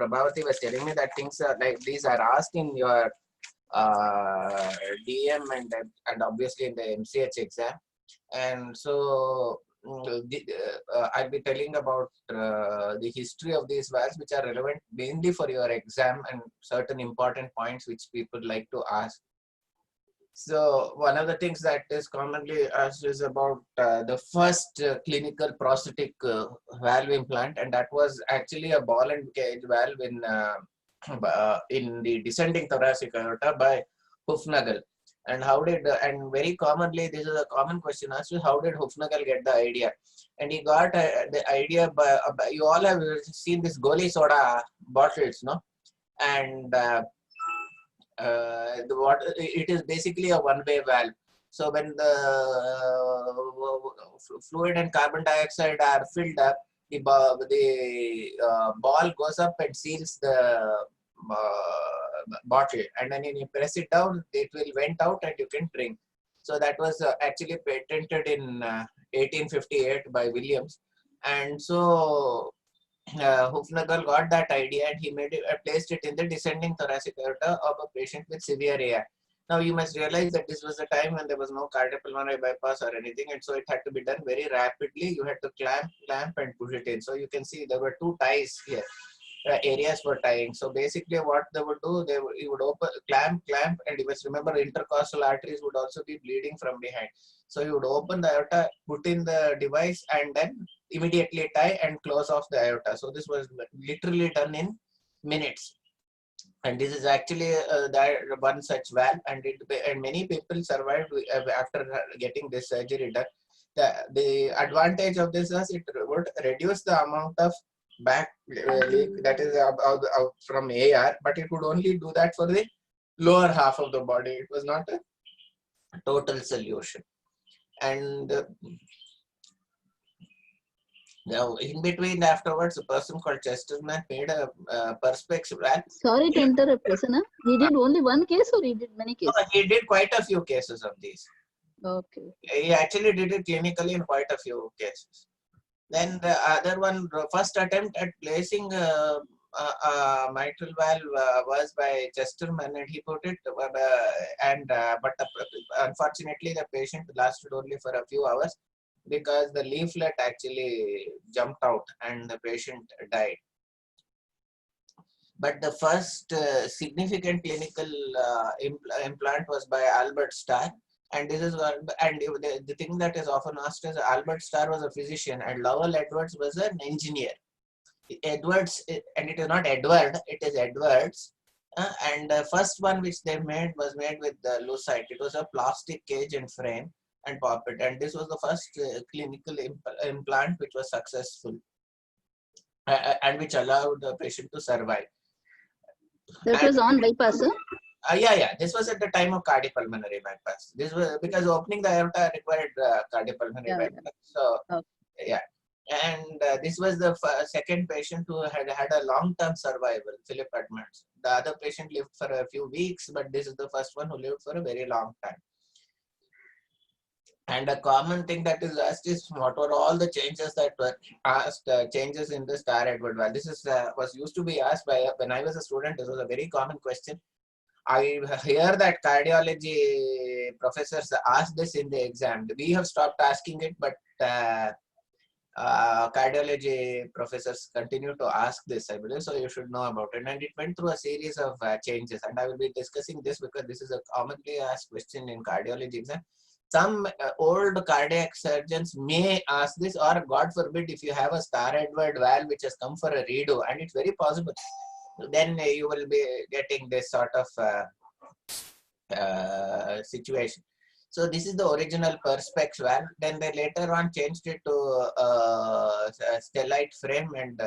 Prabhavati was telling me that things are like these are asked in your DM and obviously in the MCH exam. And so I'll be telling about the history of these valves, which are relevant mainly for your exam, and certain important points which people like to ask. So one of the things that is commonly asked is about the first clinical prosthetic valve implant, and that was actually a ball and cage valve in the descending thoracic aorta by Hufnagel. And how did and very commonly this is a common question asked: how did Hufnagel get the idea? And he got the idea by you all have seen this Goli soda bottles, no? And the water, it is basically a one-way valve. So when the fluid and carbon dioxide are filled up, the ball goes up and seals the bottle, and then you press it down, it will vent out and you can drink. So that was actually patented in 1858 by Williams. And so Hufnagel got that idea and he placed it in the descending thoracic aorta of a patient with severe AI. Now you must realize that this was a time when there was no cardiopulmonary bypass or anything, and so it had to be done very rapidly. You had to clamp and push it in. So you can see there were two ties here, areas for tying. So basically what they would do, you would open, clamp, and you must remember intercostal arteries would also be bleeding from behind. So you would open the aorta, put in the device, and then immediately tie and close off the aorta. So this was literally done in minutes. And this is actually that one such valve, and many people survived after getting this surgery done. The advantage of this is it would reduce the amount of back leak that is out from AR, but it would only do that for the lower half of the body. It was not a total solution. And now, in between, afterwards, a person called Chesterman made a perspex valve. Sorry to interrupt, Prasanna. He did only one case or he did many cases? No, he did quite a few cases of these. Okay. He actually did it clinically in quite a few cases. Then the other one, first attempt at placing mitral valve was by Chesterman, and he put it, but unfortunately the patient lasted only for a few hours because the leaflet actually jumped out and the patient died. But the first significant clinical implant was by Albert Starr. And this is the thing that is often asked is Albert Starr was a physician and Lowell Edwards was an engineer. Edwards, and it is not Edward, it is Edwards. And the first one which they made was made with the Lucite. It was a plastic cage and frame and puppet. And this was the first clinical implant which was successful and which allowed the patient to survive. That was on bypass, sir? Yeah. This was at the time of cardiopulmonary bypass. This was because opening the aorta required cardiopulmonary bypass. So, yeah. And this was the second patient who had a long-term survival, Philip Edmonds. The other patient lived for a few weeks, but this is the first one who lived for a very long time. And a common thing that is asked is what were all the changes that were asked, changes in the Starr-Edward valve. This is was used to be asked by, when I was a student, this was a very common question. I hear that cardiology professors ask this in the exam. We have stopped asking it, but cardiology professors continue to ask this, I believe, so you should know about it. And it went through a series of changes, and I will be discussing this because this is a commonly asked question in cardiology exam. Some old cardiac surgeons may ask this, or God forbid, if you have a Starr-Edward valve which has come for a redo, and it's very possible, then you will be getting this sort of situation. So this is the original perspex valve. Then they later on changed it to a stellite frame, and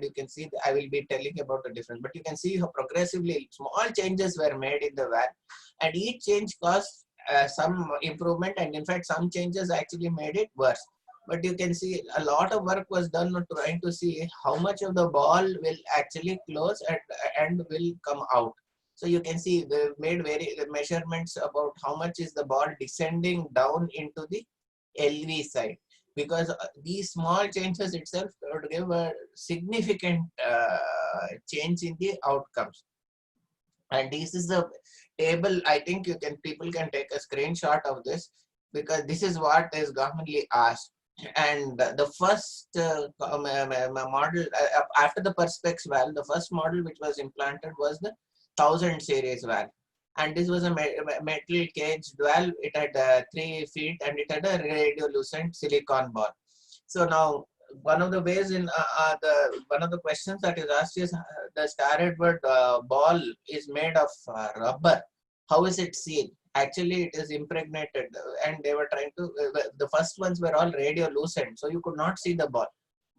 you can see, I will be telling about the difference. But you can see how progressively small changes were made in the valve, and each change caused some improvement, and in fact some changes actually made it worse. But you can see a lot of work was done on trying to see how much of the ball will actually close and will come out. So you can see they made measurements about how much is the ball descending down into the LV side. because these small changes itself would give a significant change in the outcomes. And this is the table. I think people can take a screenshot of this, because this is what is commonly asked. And the first model after the Perspex valve, the first model which was implanted was the 1000 series valve. And this was a metal cage valve. It had 3 feet and it had a radiolucent silicon ball. So now one of the ways in one of the questions that is asked is the Star Edward ball is made of rubber. How is it sealed? Actually, it is impregnated, and they were trying to. The first ones were all radiolucent, so you could not see the ball.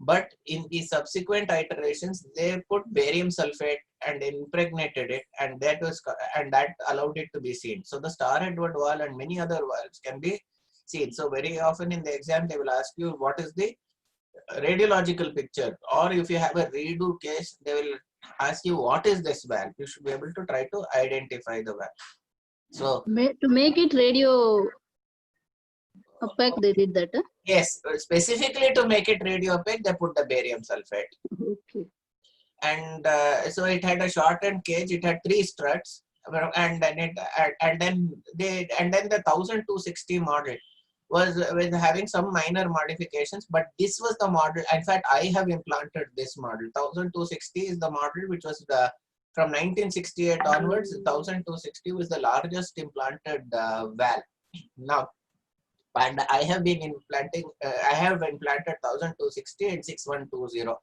But in the subsequent iterations, they put barium sulfate and impregnated it, and that allowed it to be seen. So the Star Edward valve and many other valves can be seen. So very often in the exam, they will ask you what is the radiological picture, or if you have a redo case, they will ask you what is this valve. You should be able to try to identify the valve. So to make it radio opaque, they did that. Huh? Yes, specifically to make it radio opaque, they put the barium sulfate. Okay. And so it had a shortened cage. It had 3 struts, and then the 1260 model was having some minor modifications, but this was the model. In fact, I have implanted this model. 1260 is the model which was from 1968 onwards. 1260 was the largest implanted valve. Now, and I have been implanting. I have implanted 1260 and 6120.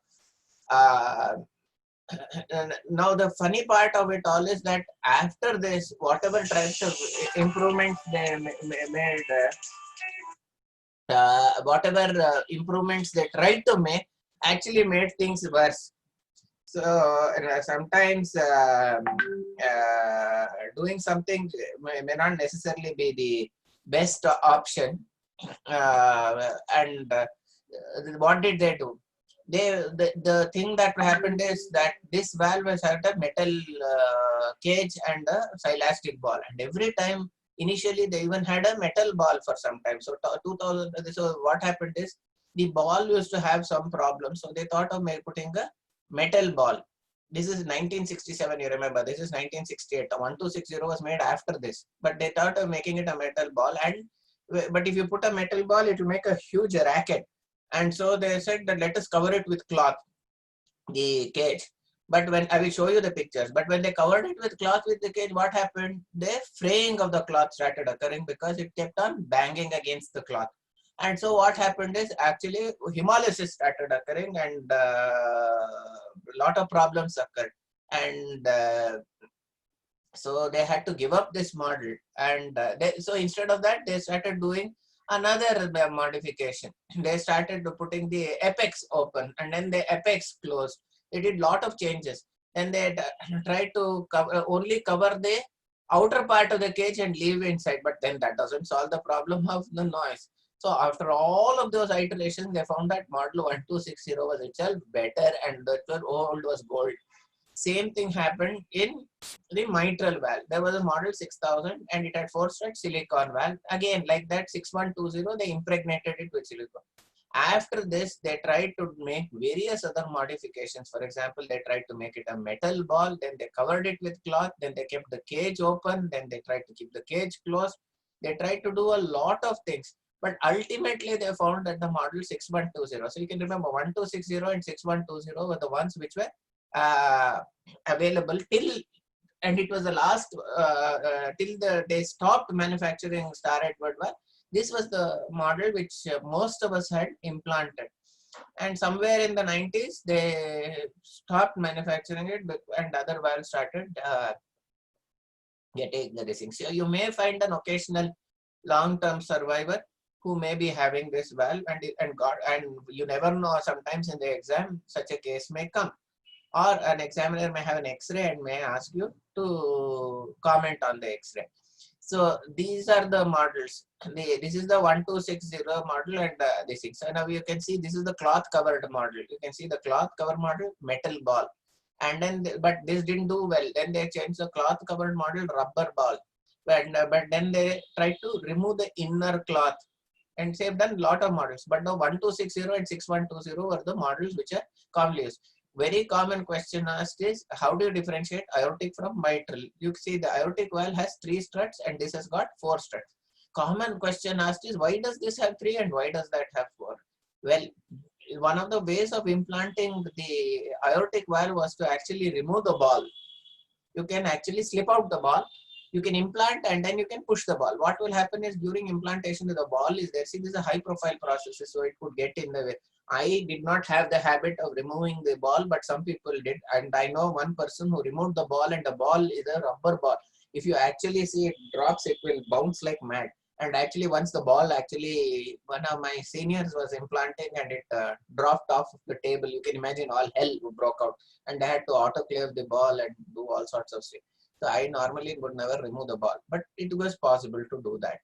Now the funny part of it all is that after this, whatever types of improvements they made, whatever improvements they tried to make, actually made things worse. So sometimes doing something may not necessarily be the best option. What did they do? The thing that happened is that this valve has had a metal cage and a silastic ball, and every time initially they even had a metal ball for some time. So 2000. So what happened is the ball used to have some problems, so they thought of putting a metal ball. This is 1967. You remember, this is 1968. 1260 was made after this, but they thought of making it a metal ball. But if you put a metal ball, it will make a huge racket. And so they said that let us cover it with cloth, the cage. But when I will show you the pictures, but when they covered it with cloth with the cage, what happened? The fraying of the cloth started occurring because it kept on banging against the cloth. And so what happened is actually hemolysis started occurring, and a lot of problems occurred. And so they had to give up this model. And so instead of that, they started doing another modification. They started putting the apex open, and then the apex closed. They did lot of changes. Then they tried to only cover the outer part of the cage and leave inside, but then that doesn't solve the problem of the noise. So after all of those iterations, they found that model 1260 was itself better, and the old was gold. Same thing happened in the mitral valve. There was a model 6000 and it had 4-strut silicon valve. Again, like that 6120, they impregnated it with silicon. After this, they tried to make various other modifications. For example, they tried to make it a metal ball, then they covered it with cloth, then they kept the cage open, then they tried to keep the cage closed. They tried to do a lot of things. But ultimately, they found that the model 6120. So you can remember 1260 and 6120 were the ones which were available till, and it was the last till they stopped manufacturing Star Edward valve. This was the model which most of us had implanted, and somewhere in the 90s they stopped manufacturing it, and other valves started getting the racing. So you may find an occasional long-term survivor who may be having this valve, and you never know, sometimes in the exam such a case may come. Or an examiner may have an X-ray and may ask you to comment on the X-ray. So these are the models. This is the 1260 model, and this thing. So now you can see this is the cloth covered model. You can see the cloth covered model, metal ball. And then, but this didn't do well. Then they changed the cloth covered model, rubber ball. But then they tried to remove the inner cloth And they've done a lot of models, but the 1260 and 6120 were the models which are commonly used. Very common question asked is, how do you differentiate aortic from mitral? You see the aortic valve has 3 struts and this has got 4 struts. Common question asked is, why does this have 3 and why does that have 4? Well, one of the ways of implanting the aortic valve was to actually remove the ball. You can actually slip out the ball, you can implant, and then you can push the ball. What will happen is, during implantation of the ball is there, see, this is a high profile process, so it could get in the way. I did not have the habit of removing the ball, but some people did. And I know one person who removed the ball, and the ball is a rubber ball. If you actually see it drops, it will bounce like mad. And actually, once the ball actually, one of my seniors was implanting and it dropped off the table, you can imagine all hell broke out. And I had to autoclave the ball and do all sorts of things. So I normally would never remove the ball, but it was possible to do that.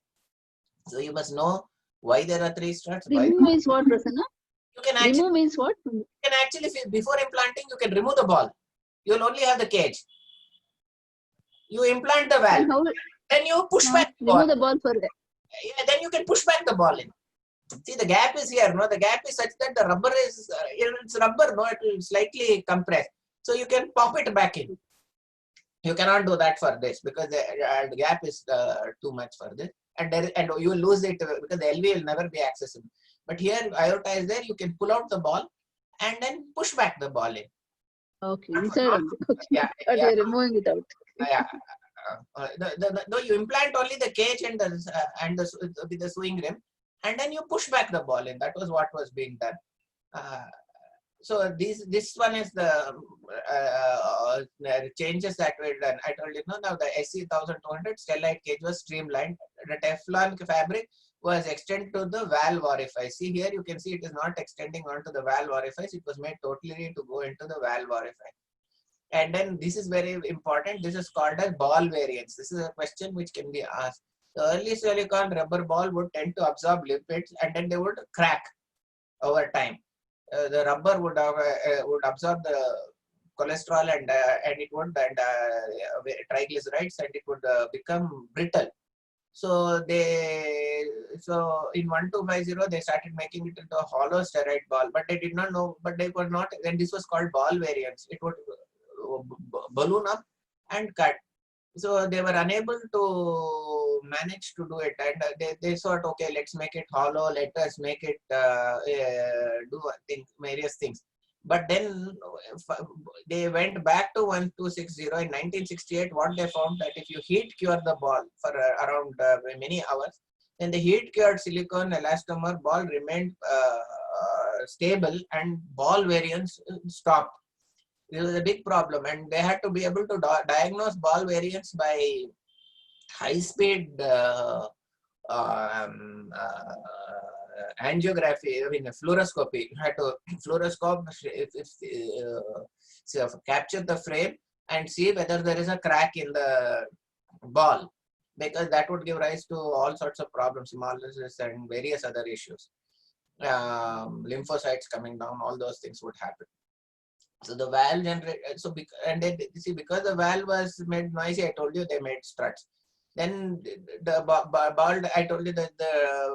So you must know why there are 3 struts. Remove means what, Prasanna? You can actually, remove means what? You can actually, before implanting, you can remove the ball. You will only have the cage. You implant the valve. Then you push back the ball. Remove the ball for that. Yeah, then you can push back the ball in. See, the gap is here. No, the gap is such that the rubber is, it's rubber. No, it will slightly compress. So you can pop it back in. You cannot do that for this because the gap is too much for this, and you will lose it because the LV will never be accessible. But here, aorta is there. You can pull out the ball and then push back the ball in. Okay, inside of it. Okay. Yeah, You're removing it out. Yeah. No, you implant only the cage and with the swing rim, and then you push back the ball in. That was what was being done. So this one is the changes that were done. I told you, now the SC 1200 stellite cage was streamlined. The Teflon fabric was extended to the valve orifice. See here, you can see it is not extending onto the valve orifice. It was made totally to go into the valve orifice. And then this is very important. This is called as ball variance. This is a question which can be asked. The early silicon rubber ball would tend to absorb lipids and then they would crack over time. The rubber would absorb the cholesterol and it would triglycerides, and it would become brittle. So in 1250 they started making it into a hollow steroid ball, but they did not know, but they were not. Then this was called ball variance. It would balloon up and cut. So they were unable to manage to do it, and they thought, okay, let's make it hollow. Let us make it do various things. But then they went back to 1260 in 1968. What they found that if you heat cure the ball for around many hours, then the heat cured silicone elastomer ball remained stable and ball variance stopped. This was a big problem, and they had to be able to diagnose ball variance by high-speed angiography, I mean fluoroscopy. You had to fluoroscope, capture the frame and see whether there is a crack in the ball, because that would give rise to all sorts of problems, hemolysis and various other issues. Lymphocytes coming down, all those things would happen. So the valve generated, and then see, because the valve was made noisy, I told you they made struts. Then the ball, I told you that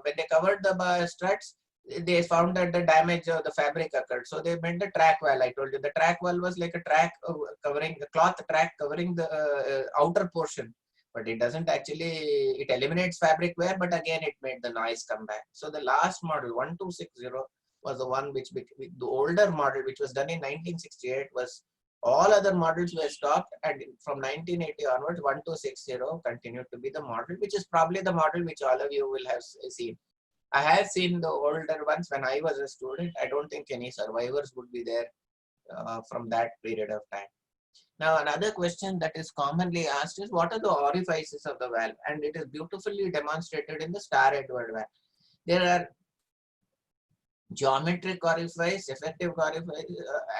when they covered the struts, they found that the damage of the fabric occurred. So they made the track valve. I told you the track valve was like a track covering the cloth track covering the outer portion, but it doesn't actually, it eliminates fabric wear, but again it made the noise come back. So the last model 1260 was the one which the older model, which was done in 1968, was all other models were stopped, and from 1980 onwards 1260 continued to be the model, which is probably the model which all of you will have seen. I have seen the older ones when I was a student. I don't think any survivors would be there from that period of time. Now another question that is commonly asked is, what are the orifices of the valve? And it is beautifully demonstrated in the Star Edward valve. There are geometric orifice, effective orifice,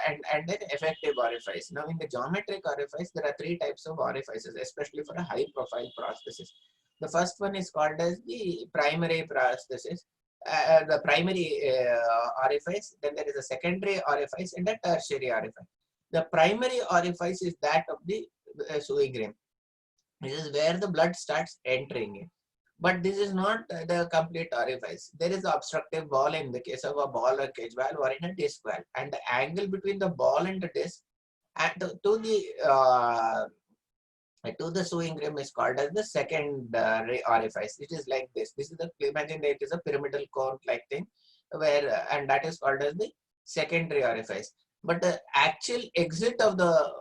and then effective orifice. Now in the geometric orifice, there are 3 types of orifices, especially for a high profile prosthesis. The first one is called as the primary prosthesis, the primary orifice. Then there is a secondary orifice and a tertiary orifice. The primary orifice is that of the sewing rim. This is where the blood starts entering in. But this is not the complete orifice. There is an obstructive ball in the case of a ball or cage valve or in a disc valve. And the angle between the ball and the disc and to the sewing rim is called as the second orifice. It is like this. This is the, imagine it is a pyramidal cone like thing where, and that is called as the secondary orifice. But the actual exit of the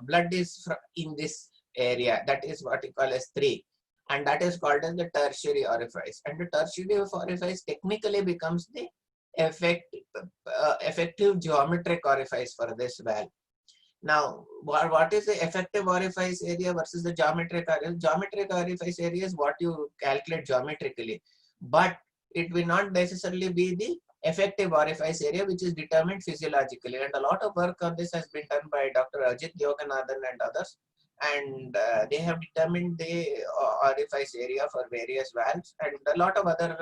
blood is in this area. That is what we call as 3. And that is called as the tertiary orifice. And the tertiary orifice technically becomes the effective geometric orifice for this valve. Now, what is the effective orifice area versus the geometric orifice? Geometric orifice area is what you calculate geometrically, but it will not necessarily be the effective orifice area, which is determined physiologically. And a lot of work on this has been done by Dr. Ajit Yoganathan and others. And they have determined the orifice area for various valves. And a lot of other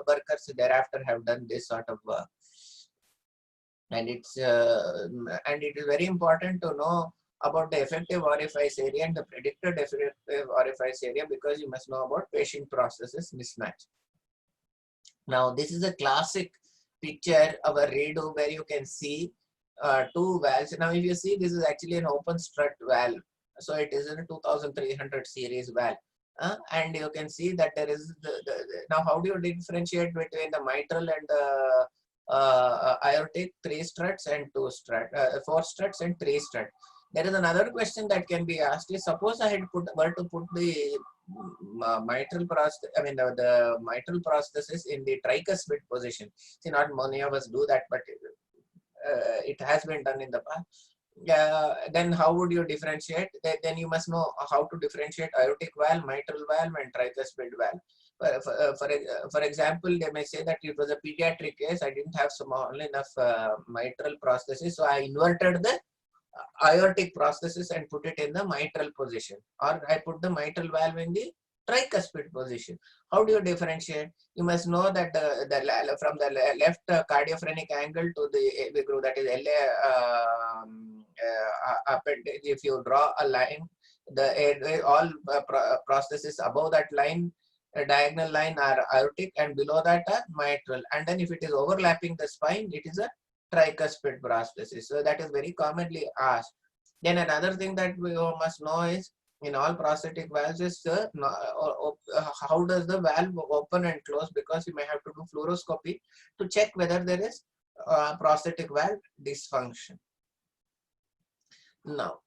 workers thereafter have done this sort of work. And it is very important to know about the effective orifice area and the predicted effective orifice area, because you must know about patient processes mismatch. Now, this is a classic picture of a redo where you can see 2 valves. Now, if you see, this is actually an open strut valve. So it is a 2300 series valve. And you can see that there is now how do you differentiate between the mitral and the aortic? 3 struts and 2 struts, 4 struts and 3 struts. There is another question that can be asked is, suppose I had were to put the mitral prosthesis, I mean the mitral prosthesis in the tricuspid position. See, not many of us do that, but it has been done in the past. Then how would you differentiate? Then you must know how to differentiate aortic valve, mitral valve, and tricuspid valve. For example, they may say that it was a pediatric case. I didn't have small enough mitral prosthesis, so I inverted the aortic prosthesis and put it in the mitral position, or I put the mitral valve in the tricuspid position. How do you differentiate? You must know that from the left cardiophrenic angle to the AV groove, that is LA appendage, if you draw a line, all prostheses above that line, a diagonal line, are aortic, and below that are mitral. And then if it is overlapping the spine, it is a tricuspid prosthesis. So that is very commonly asked. Then another thing that we must know is, in all prosthetic valves is how does the valve open and close, because you may have to do fluoroscopy to check whether there is prosthetic valve dysfunction. Now,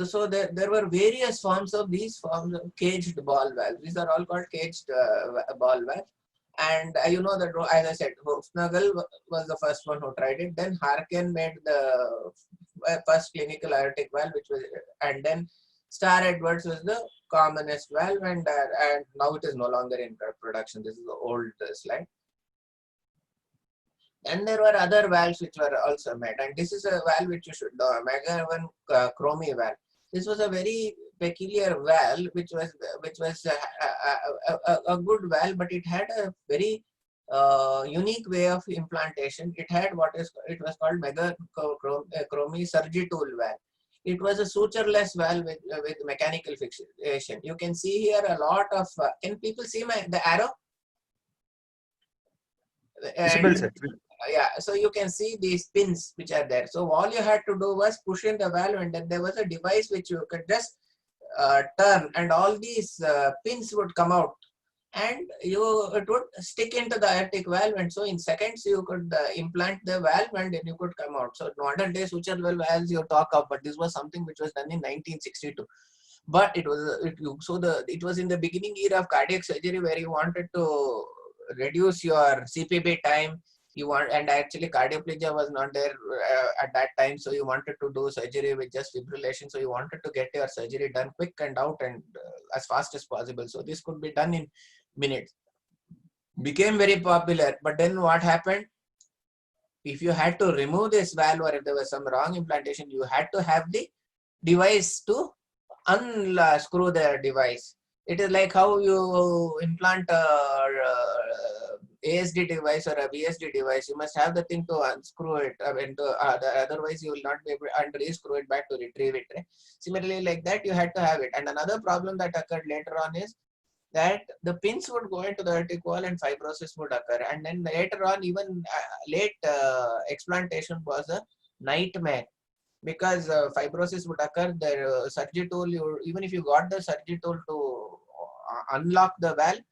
so there were various forms of these forms of caged ball valves. These are all called caged ball valves. And you know that, as I said, Hufnagel was the first one who tried it. Then Harken made the first clinical aortic valve, which was, and then Star Edwards was the commonest valve, and now it is no longer in production. This is the old slide. And there were other valves which were also made, and this is a valve which you should know, McGovern Cromie valve. This was a very peculiar valve, which was a good valve, but it had a very unique way of implantation. It had it was called Cromie Surgitool valve. It was a sutureless valve with mechanical fixation. You can see here a lot of. Can people see the arrow? And, yeah, so you can see these pins which are there. So all you had to do was push in the valve, and then there was a device which you could just turn, and all these pins would come out, and it would stick into the aortic valve, and so in seconds you could implant the valve, and then you could come out. So modern day suture valves you talk of, but this was something which was done in 1962. But it was in the beginning era of cardiac surgery, where you wanted to reduce your CPB time. And actually cardioplegia was not there at that time, so you wanted to do surgery with just fibrillation. So you wanted to get your surgery done quick and out, and as fast as possible. So this could be done in minutes. Became very popular. But then what happened? If you had to remove this valve, or if there was some wrong implantation, you had to have the device to unscrew the device. It is like how you implant ASD device or a VSD device. You must have the thing to unscrew it, otherwise you will not be able to re-screw it back to retrieve it. Right? Similarly, like that, you had to have it. And another problem that occurred later on is that the pins would go into the aortic wall and fibrosis would occur. And then later on, even late explantation was a nightmare, because fibrosis would occur. The surgery tool, even if you got the surgery tool to unlock the valve,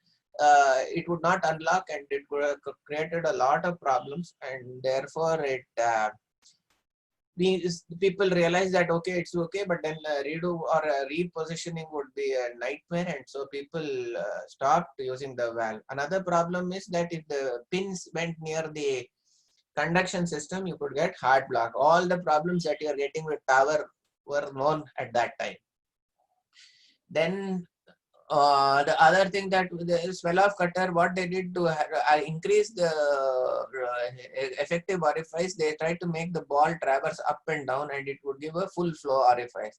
it would not unlock, and it could have created a lot of problems. And therefore it these people realize that okay, it's okay, but then redo or repositioning would be a nightmare, and so people stopped using the valve. Another problem is that if the pins went near the conduction system, you could get heart block. All the problems that you are getting with tower were known at that time. Then the other thing, that the swell-off cutter, what they did to increase the effective orifice, they tried to make the ball traverse up and down, and it would give a full flow orifice.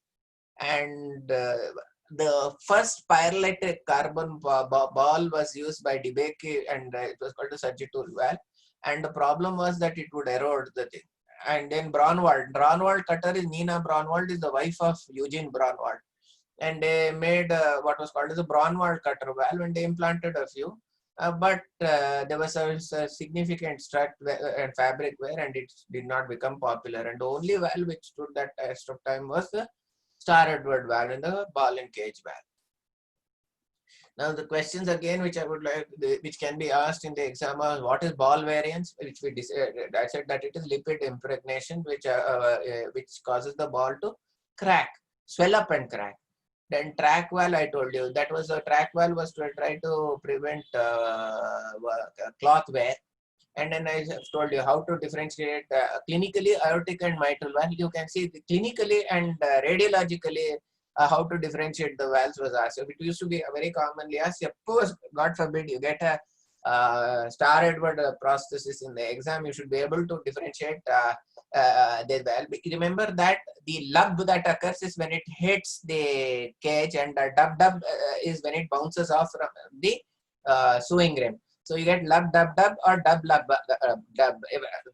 And the first pyrolytic carbon ball was used by DeBakey, and it was called a Surgical valve. And the problem was that it would erode the thing. And then Braunwald cutter is Nina Braunwald, is the wife of Eugene Braunwald. And they made what was called as a Braunwald cutter valve, and they implanted a few. But there was a significant strut and fabric wear, and it did not become popular. And the only valve which stood that test of time was the Star Edward valve and the ball and cage valve. Now the questions again, which I would like, which can be asked in the exam, are what is ball variance? Which we decided, I said that it is lipid impregnation, which causes the ball to crack, swell up and crack. Then track valve, I told you, that was a track valve was to try to prevent cloth wear. And then I have told you how to differentiate clinically aortic and mitral valve. You can see clinically and radiologically how to differentiate the valves was asked. So it used to be very commonly asked. Suppose, God forbid, you get a Star Edward prosthesis in the exam, you should be able to differentiate the valve. Remember that the lub that occurs is when it hits the cage, and the dub is when it bounces off from the sewing rim. So you get lub dub dub or dub lub dub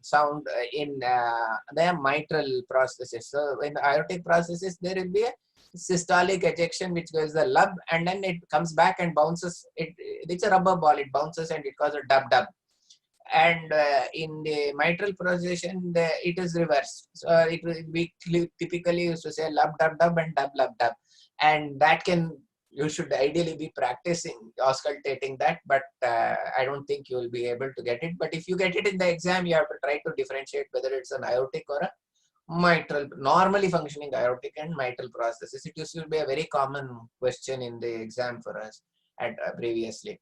sound in the mitral prosthesis. So in the aortic prosthesis, there will be a systolic ejection which goes the lub, and then it comes back and bounces. It's a rubber ball. It bounces and it causes a dub dub. And in the mitral prosthesis, it is reversed. So we typically used to say lub dub dub and dub lub dub, and that can, you should ideally be practicing auscultating that, but I don't think you will be able to get it. But if you get it in the exam, you have to try to differentiate whether it's an aortic or a mitral, normally functioning aortic and mitral prosthesis. It used to be a very common question in the exam for us at previously.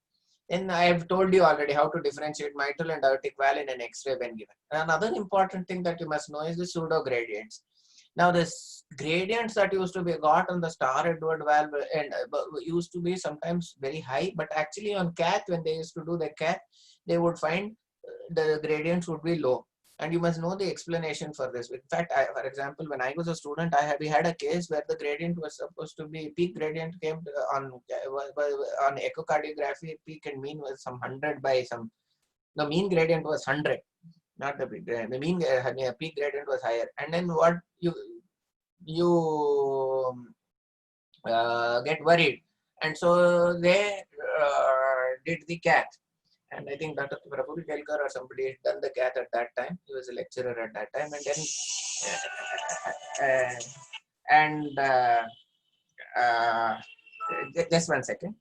Then I have told you already how to differentiate mitral and aortic valve in an X-ray when given. Another important thing that you must know is the pseudo gradients. Now this gradients that used to be got on the Star Edward valve and used to be sometimes very high, but actually on cath, when they used to do the cath, they would find the gradients would be low. And you must know the explanation for this. In fact, for example, when I was a student, we had a case where the gradient was supposed to be, peak gradient came on echocardiography, peak and mean was some 100 by some, the mean gradient was 100, not the peak gradient. The mean peak gradient was higher. And then what you get worried. And so they did the cath. And I think Dr. Prabhu Kelkar or somebody had done the cath at that time. He was a lecturer at that time. And then, just 1 second.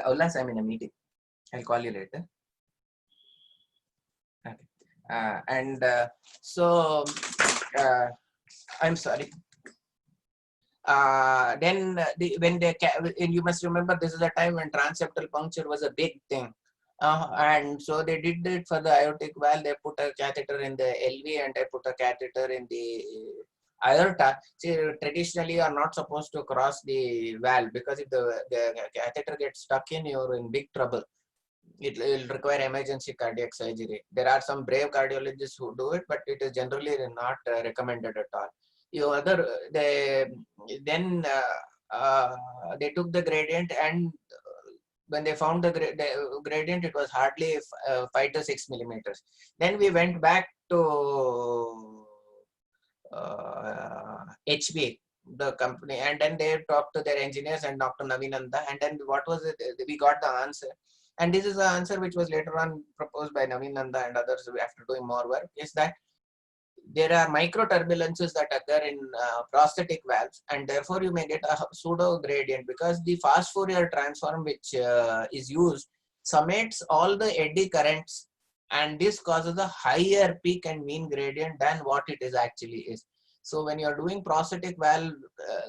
Ullas, I'm in a meeting. I'll call you later. Okay. So, I'm sorry. Then you must remember, this is a time when transeptal puncture was a big thing. And so they did it for the aortic valve. They put a catheter in the LV and they put a catheter in the aorta. See, traditionally you are not supposed to cross the valve, because if the catheter gets stuck in, you're in big trouble. It will require emergency cardiac surgery. There are some brave cardiologists who do it, but it is generally not recommended at all. They took the gradient, and when they found the gradient, it was hardly 5 to 6 millimeters. Then we went back to HB, the company, and then they talked to their engineers and Dr. Navinanda, and then what was it? We got the answer, and this is the answer which was later on proposed by Navinanda and others after doing more work, is that there are micro turbulences that occur in prosthetic valves, and therefore you may get a pseudo gradient because the fast Fourier transform which is used summates all the eddy currents, and this causes a higher peak and mean gradient than what it is actually is. So when you are doing prosthetic valve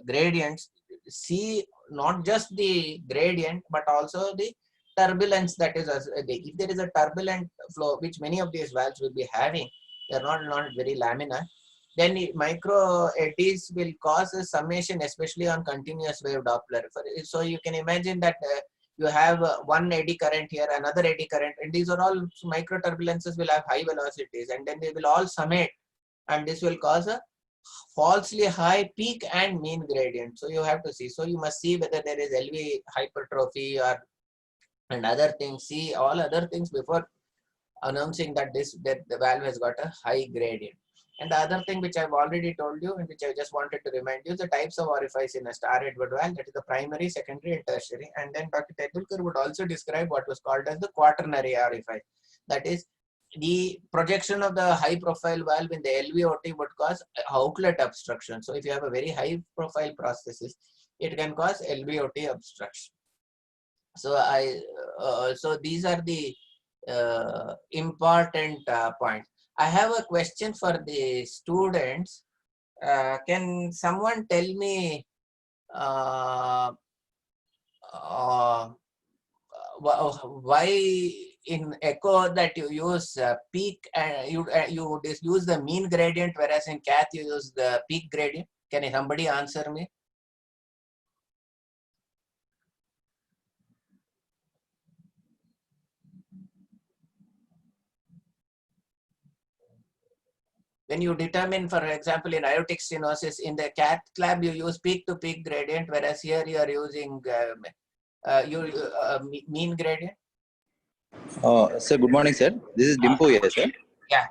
gradients, see not just the gradient but also the turbulence that is, if there is a turbulent flow, which many of these valves will be having, they are not very laminar, then micro eddies will cause a summation, especially on continuous wave Doppler. So you can imagine that you have one eddy current here, another eddy current, and these are all micro turbulences will have high velocities, and then they will all summate, and this will cause a falsely high peak and mean gradient. So you have to see. So you must see whether there is LV hypertrophy or and other things. See all other things before announcing that the valve has got a high gradient. And the other thing which I've already told you and which I just wanted to remind you, the types of orifice in a star Edward valve, that is the primary, secondary and tertiary. And then Dr. Tendulkar would also describe what was called as the quaternary orifice. That is, the projection of the high profile valve in the LVOT would cause outlet obstruction. So if you have a very high profile prosthesis, it can cause LVOT obstruction. So so these are the important points. I have a question for the students. Can someone tell me why in echo that you use peak and you use the mean gradient, whereas in cath you use the peak gradient? Can somebody answer me? When you determine, for example, in aortic stenosis, in the cath lab, you use peak-to-peak gradient, whereas here you are using mean gradient. Sir, good morning, sir. This is Dimpu here, sir. Yeah.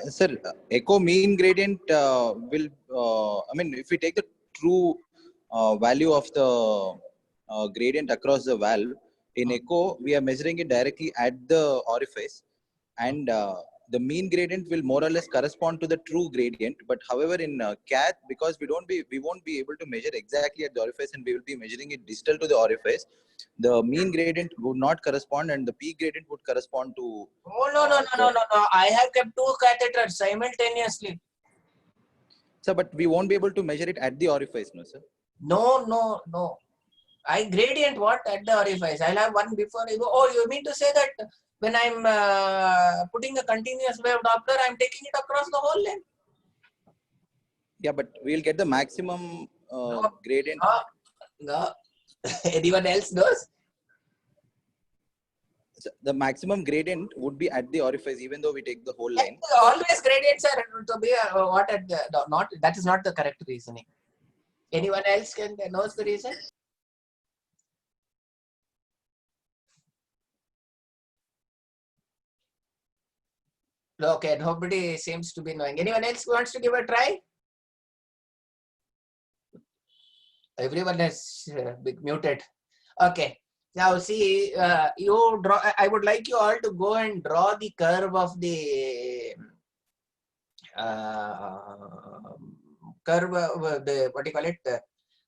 Sir, echo mean gradient will, I mean, if we take the true value of the gradient across the valve, in echo, we are measuring it directly at the orifice, and the mean gradient will more or less correspond to the true gradient. But however, in cath, because we won't be able to measure exactly at the orifice, and we will be measuring it distal to the orifice, the mean gradient would not correspond, and the peak gradient would correspond to. Oh no! I have kept two catheters simultaneously. Sir, but we won't be able to measure it at the orifice, no, sir? No. I gradient what at the orifice? I'll have one before you go. Oh, you mean to say that when I'm putting a continuous wave Doppler, I'm taking it across the whole length? Yeah, but we'll get the maximum gradient. No. Anyone else knows? The maximum gradient would be at the orifice, even though we take the whole line. Always gradients are to be what at the not. That is not the correct reasoning. Anyone else knows the reason? Okay, nobody seems to be knowing. Anyone else wants to give a try? Everyone has been muted. Okay. Now see, you draw. I would like you all to go and draw the curve of the curve of the, what do you call it?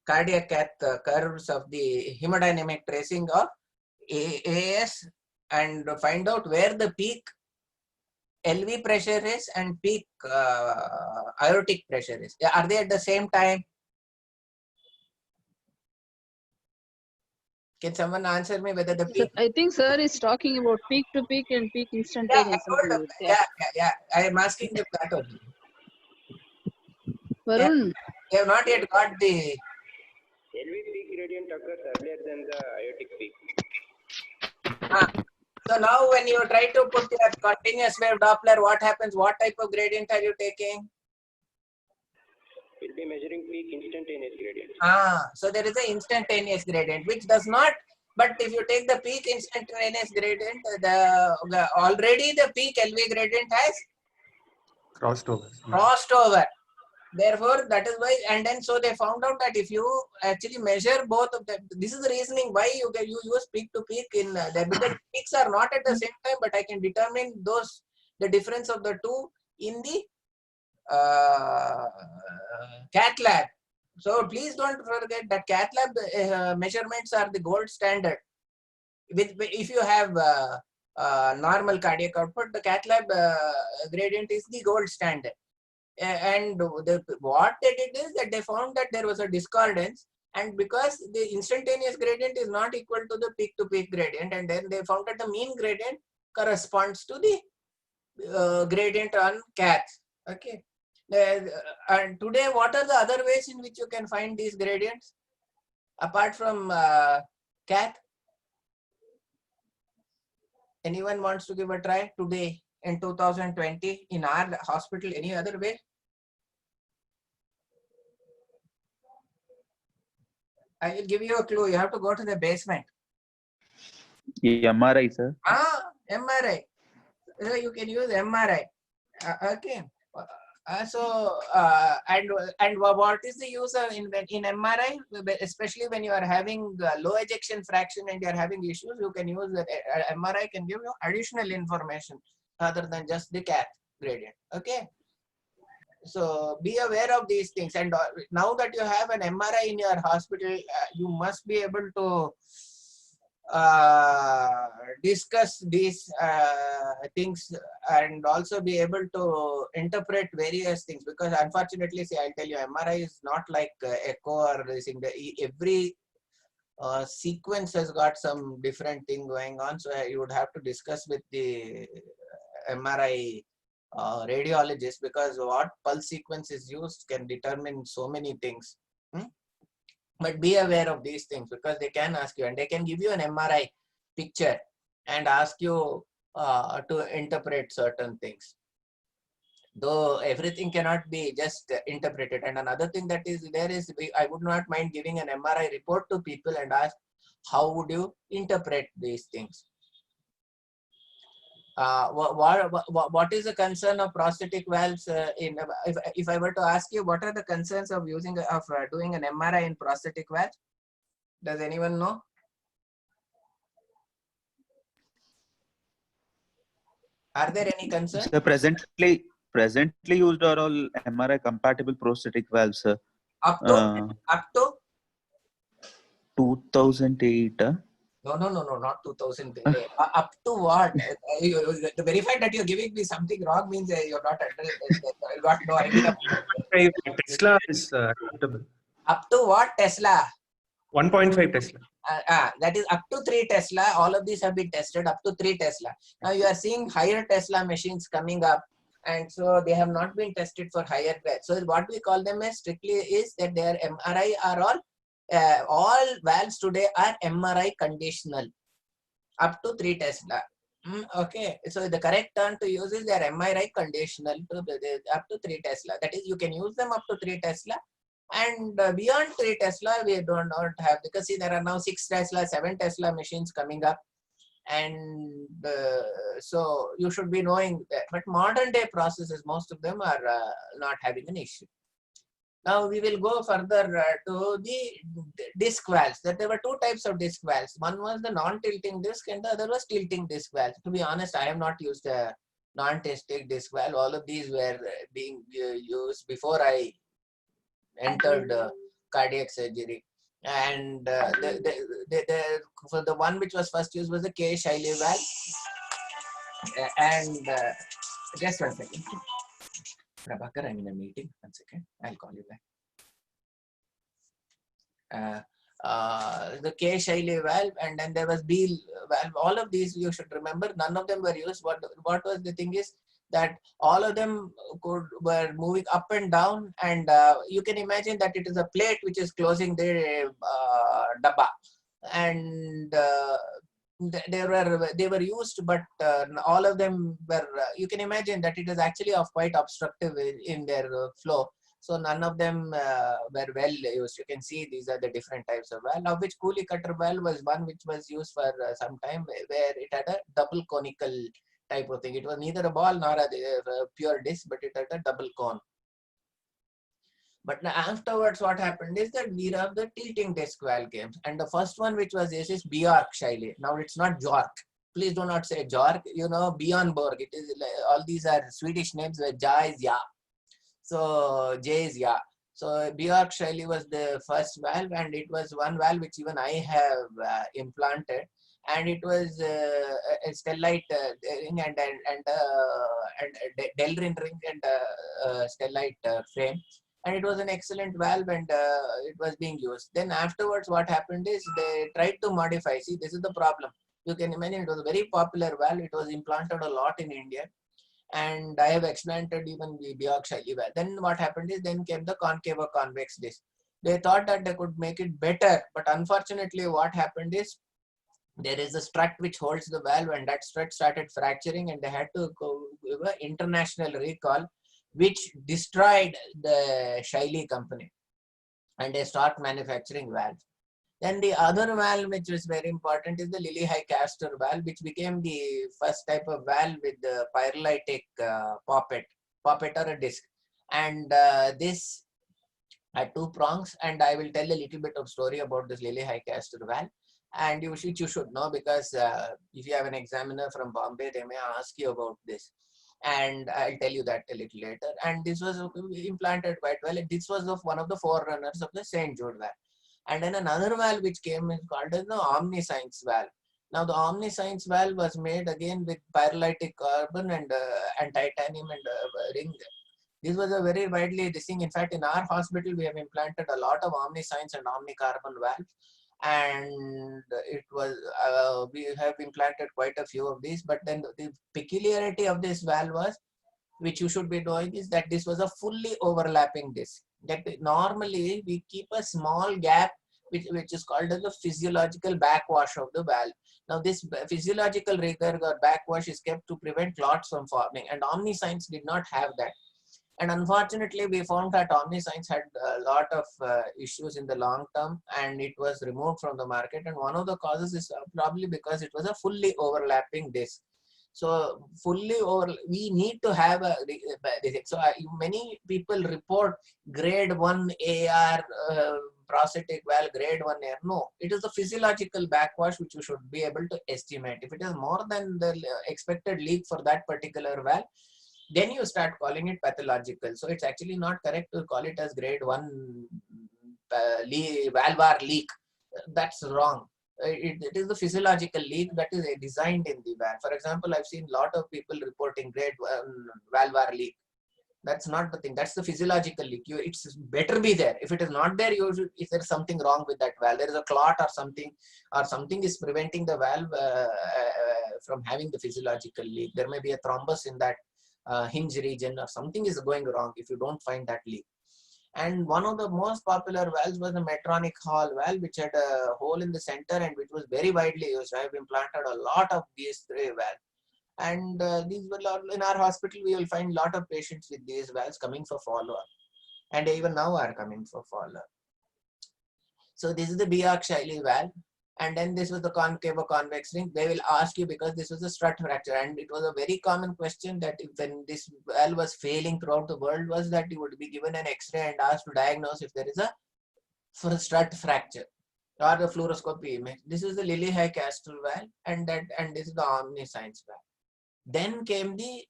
Cardiac cath curves of the hemodynamic tracing of AS, and find out where the peak LV pressure is and peak aortic pressure is. Are they at the same time? Can someone answer me whether the peak? I think sir is talking about peak to peak and peak instantaneous. Yeah. I am asking them that only. Varun. They have not yet got the LV peak gradient occurs earlier than the aortic peak. So now when you try to put your continuous wave Doppler, what happens? What type of gradient are you taking? We'll be measuring peak instantaneous gradient. So there is an instantaneous gradient which does not, but if you take the peak instantaneous gradient, already the peak LV gradient has crossed over. crossed over. Therefore, that is why, and then so they found out that if you actually measure both of them, this is the reasoning why you use peak to peak in there, because peaks are not at the same time, but I can determine the difference of the two in the cath lab. So please don't forget that cath lab measurements are the gold standard. If you have normal cardiac output, the cath lab gradient is the gold standard. And what they did is that they found that there was a discordance, and because the instantaneous gradient is not equal to the peak to peak gradient, and then they found that the mean gradient corresponds to the gradient on cath. Okay. And today, what are the other ways in which you can find these gradients apart from cath? Anyone wants to give a try today in 2020 in our hospital? Any other way? I will give you a clue. You have to go to the basement. MRI, sir. MRI. So you can use MRI. Okay. And what is the use of in MRI, especially when you are having low ejection fraction and you are having issues, you can use the MRI can give you additional information other than just the cath gradient. Okay. So be aware of these things, and now that you have an MRI in your hospital, you must be able to discuss these things and also be able to interpret various things, because unfortunately, see, I'll tell you, MRI is not like echo or this thing. Every sequence has got some different thing going on, so you would have to discuss with the MRI radiologist, because what pulse sequence is used can determine so many things. But be aware of these things, because they can ask you, and they can give you an MRI picture and ask you to interpret certain things. Though everything cannot be just interpreted. And another thing that is there is, I would not mind giving an MRI report to people and ask, how would you interpret these things? What is the concern of prosthetic valves? If I were to ask you, what are the concerns of doing an MRI in prosthetic valves? Does anyone know? Are there any concerns? So presently used are all MRI compatible prosthetic valves, sir. Up to 2008. No, not 2000. Up to what? The very fact that you're giving me something wrong means you're not you got no idea. Tesla is acceptable. Up to what Tesla? 1.5 Tesla. That is up to 3 Tesla. All of these have been tested up to 3 Tesla. Now you are seeing higher Tesla machines coming up, and so they have not been tested for higher valves. So what we call them as strictly is that their MRI are all valves today are MRI conditional up to 3 Tesla. Okay, so the correct term to use is their MRI conditional up to 3 Tesla. That is, you can use them up to 3 Tesla. And beyond 3 Tesla, we don't have, because see, there are now 6 Tesla, 7 Tesla machines coming up. And so you should be knowing that. But modern day processes, most of them are not having an issue. Now we will go further to the disc valves. That there were 2 types of disc valves. One was the non-tilting disc and the other was tilting disc valve. To be honest, I have not used a non-tilting disc valve. All of these were being used before I entered cardiac surgery. And for the one which was first used was the K. Shiley valve. And just one second. Prabhakar, I'm in a meeting. 1 second. I'll call you back. The K. Shiley valve, and then there was Beale valve. All of these you should remember. None of them were used. What was the thing is that all of them were moving up and down, and you can imagine that it is a plate which is closing the dabba, and they were used, but all of them were. You can imagine that it is actually of quite obstructive in their flow. So none of them were well used. You can see these are the different types of valve. Of which coolie cutter valve was one which was used for some time, where it had a double conical type of thing. It was neither a ball nor a pure disc, but it had a double cone. But afterwards, what happened is that we have the tilting disc valve games. And the first one, which was this, is Bjork Shaili. Now it's not Jork. Please do not say Jork. You know, Bjorn Borg. It is all these are Swedish names where Ja is Ya. So J is Ya. So Bjork Shaili was the first valve, and it was one valve which even I have implanted. And it was a stellite ring and Delrin ring and stellite frame. And it was an excellent valve, and it was being used. Then afterwards, what happened is they tried to modify. See, this is the problem. You can imagine it was a very popular valve. It was implanted a lot in India. And I have explanted even the Bjork Shaili valve. Then what happened is then came the concave or convex disc. They thought that they could make it better. But unfortunately, what happened is there is a strut which holds the valve, and that strut started fracturing, and they had to go give an international recall, which destroyed the Shaili company, and they start manufacturing valves. Then the other valve which was very important is the Lilly-Hi-Castor valve, which became the first type of valve with the pyrolytic poppet or a disc. And this had two prongs, and I will tell a little bit of story about this Lilly-Hi-Castor valve. And you should know, because if you have an examiner from Bombay, they may ask you about this. And I'll tell you that a little later. And this was implanted quite well. And this was one of the forerunners of the St. Jude valve. And then another valve which came is called as the Omniscience valve. Now the Omniscience valve was made again with pyrolytic carbon and titanium and ring. This was a very widely this thing. In fact, in our hospital, we have implanted a lot of Omniscience and Omnicarbon valves. And it was we have implanted quite a few of these. But then the peculiarity of this valve was, which you should be knowing, is that this was a fully overlapping disc. That normally we keep a small gap which is called as the physiological backwash of the valve. Now this physiological rigor or backwash is kept to prevent clots from forming, and Omniscience did not have that. And unfortunately, we found that Omniscience had a lot of issues in the long term, and it was removed from the market. And one of the causes is probably because it was a fully overlapping disc. So we need to have a, so many people report grade 1 AR prosthetic valve, grade 1 AR. No, it is the physiological backwash which you should be able to estimate. If it is more than the expected leak for that particular valve, then you start calling it pathological. So it's actually not correct to call it as grade 1 valvar leak. That's wrong. It is the physiological leak that is designed in the valve. For example, I've seen a lot of people reporting grade 1 valvar leak. That's not the thing. That's the physiological leak. It's better be there. If it is not there, if there's something wrong with that valve, there is a clot or something is preventing the valve from having the physiological leak. There may be a thrombus in that hinge region, or something is going wrong if you don't find that leak. And one of the most popular valves was the Medtronic Hall valve, which had a hole in the center and which was very widely used. I have implanted a lot of these three valves. And these were in our hospital, we will find a lot of patients with these valves coming for follow-up. And even now are coming for follow-up. So this is the Bjork Shaili valve. And then this was the concave or convex ring. They will ask you, because this was a strut fracture, and it was a very common question that when this valve was failing throughout the world, was that you would be given an X-ray and asked to diagnose if there is a strut fracture or the fluoroscopy image. This is the Lilly-Hi-Castor valve, and this is the Omniscience valve. Then came the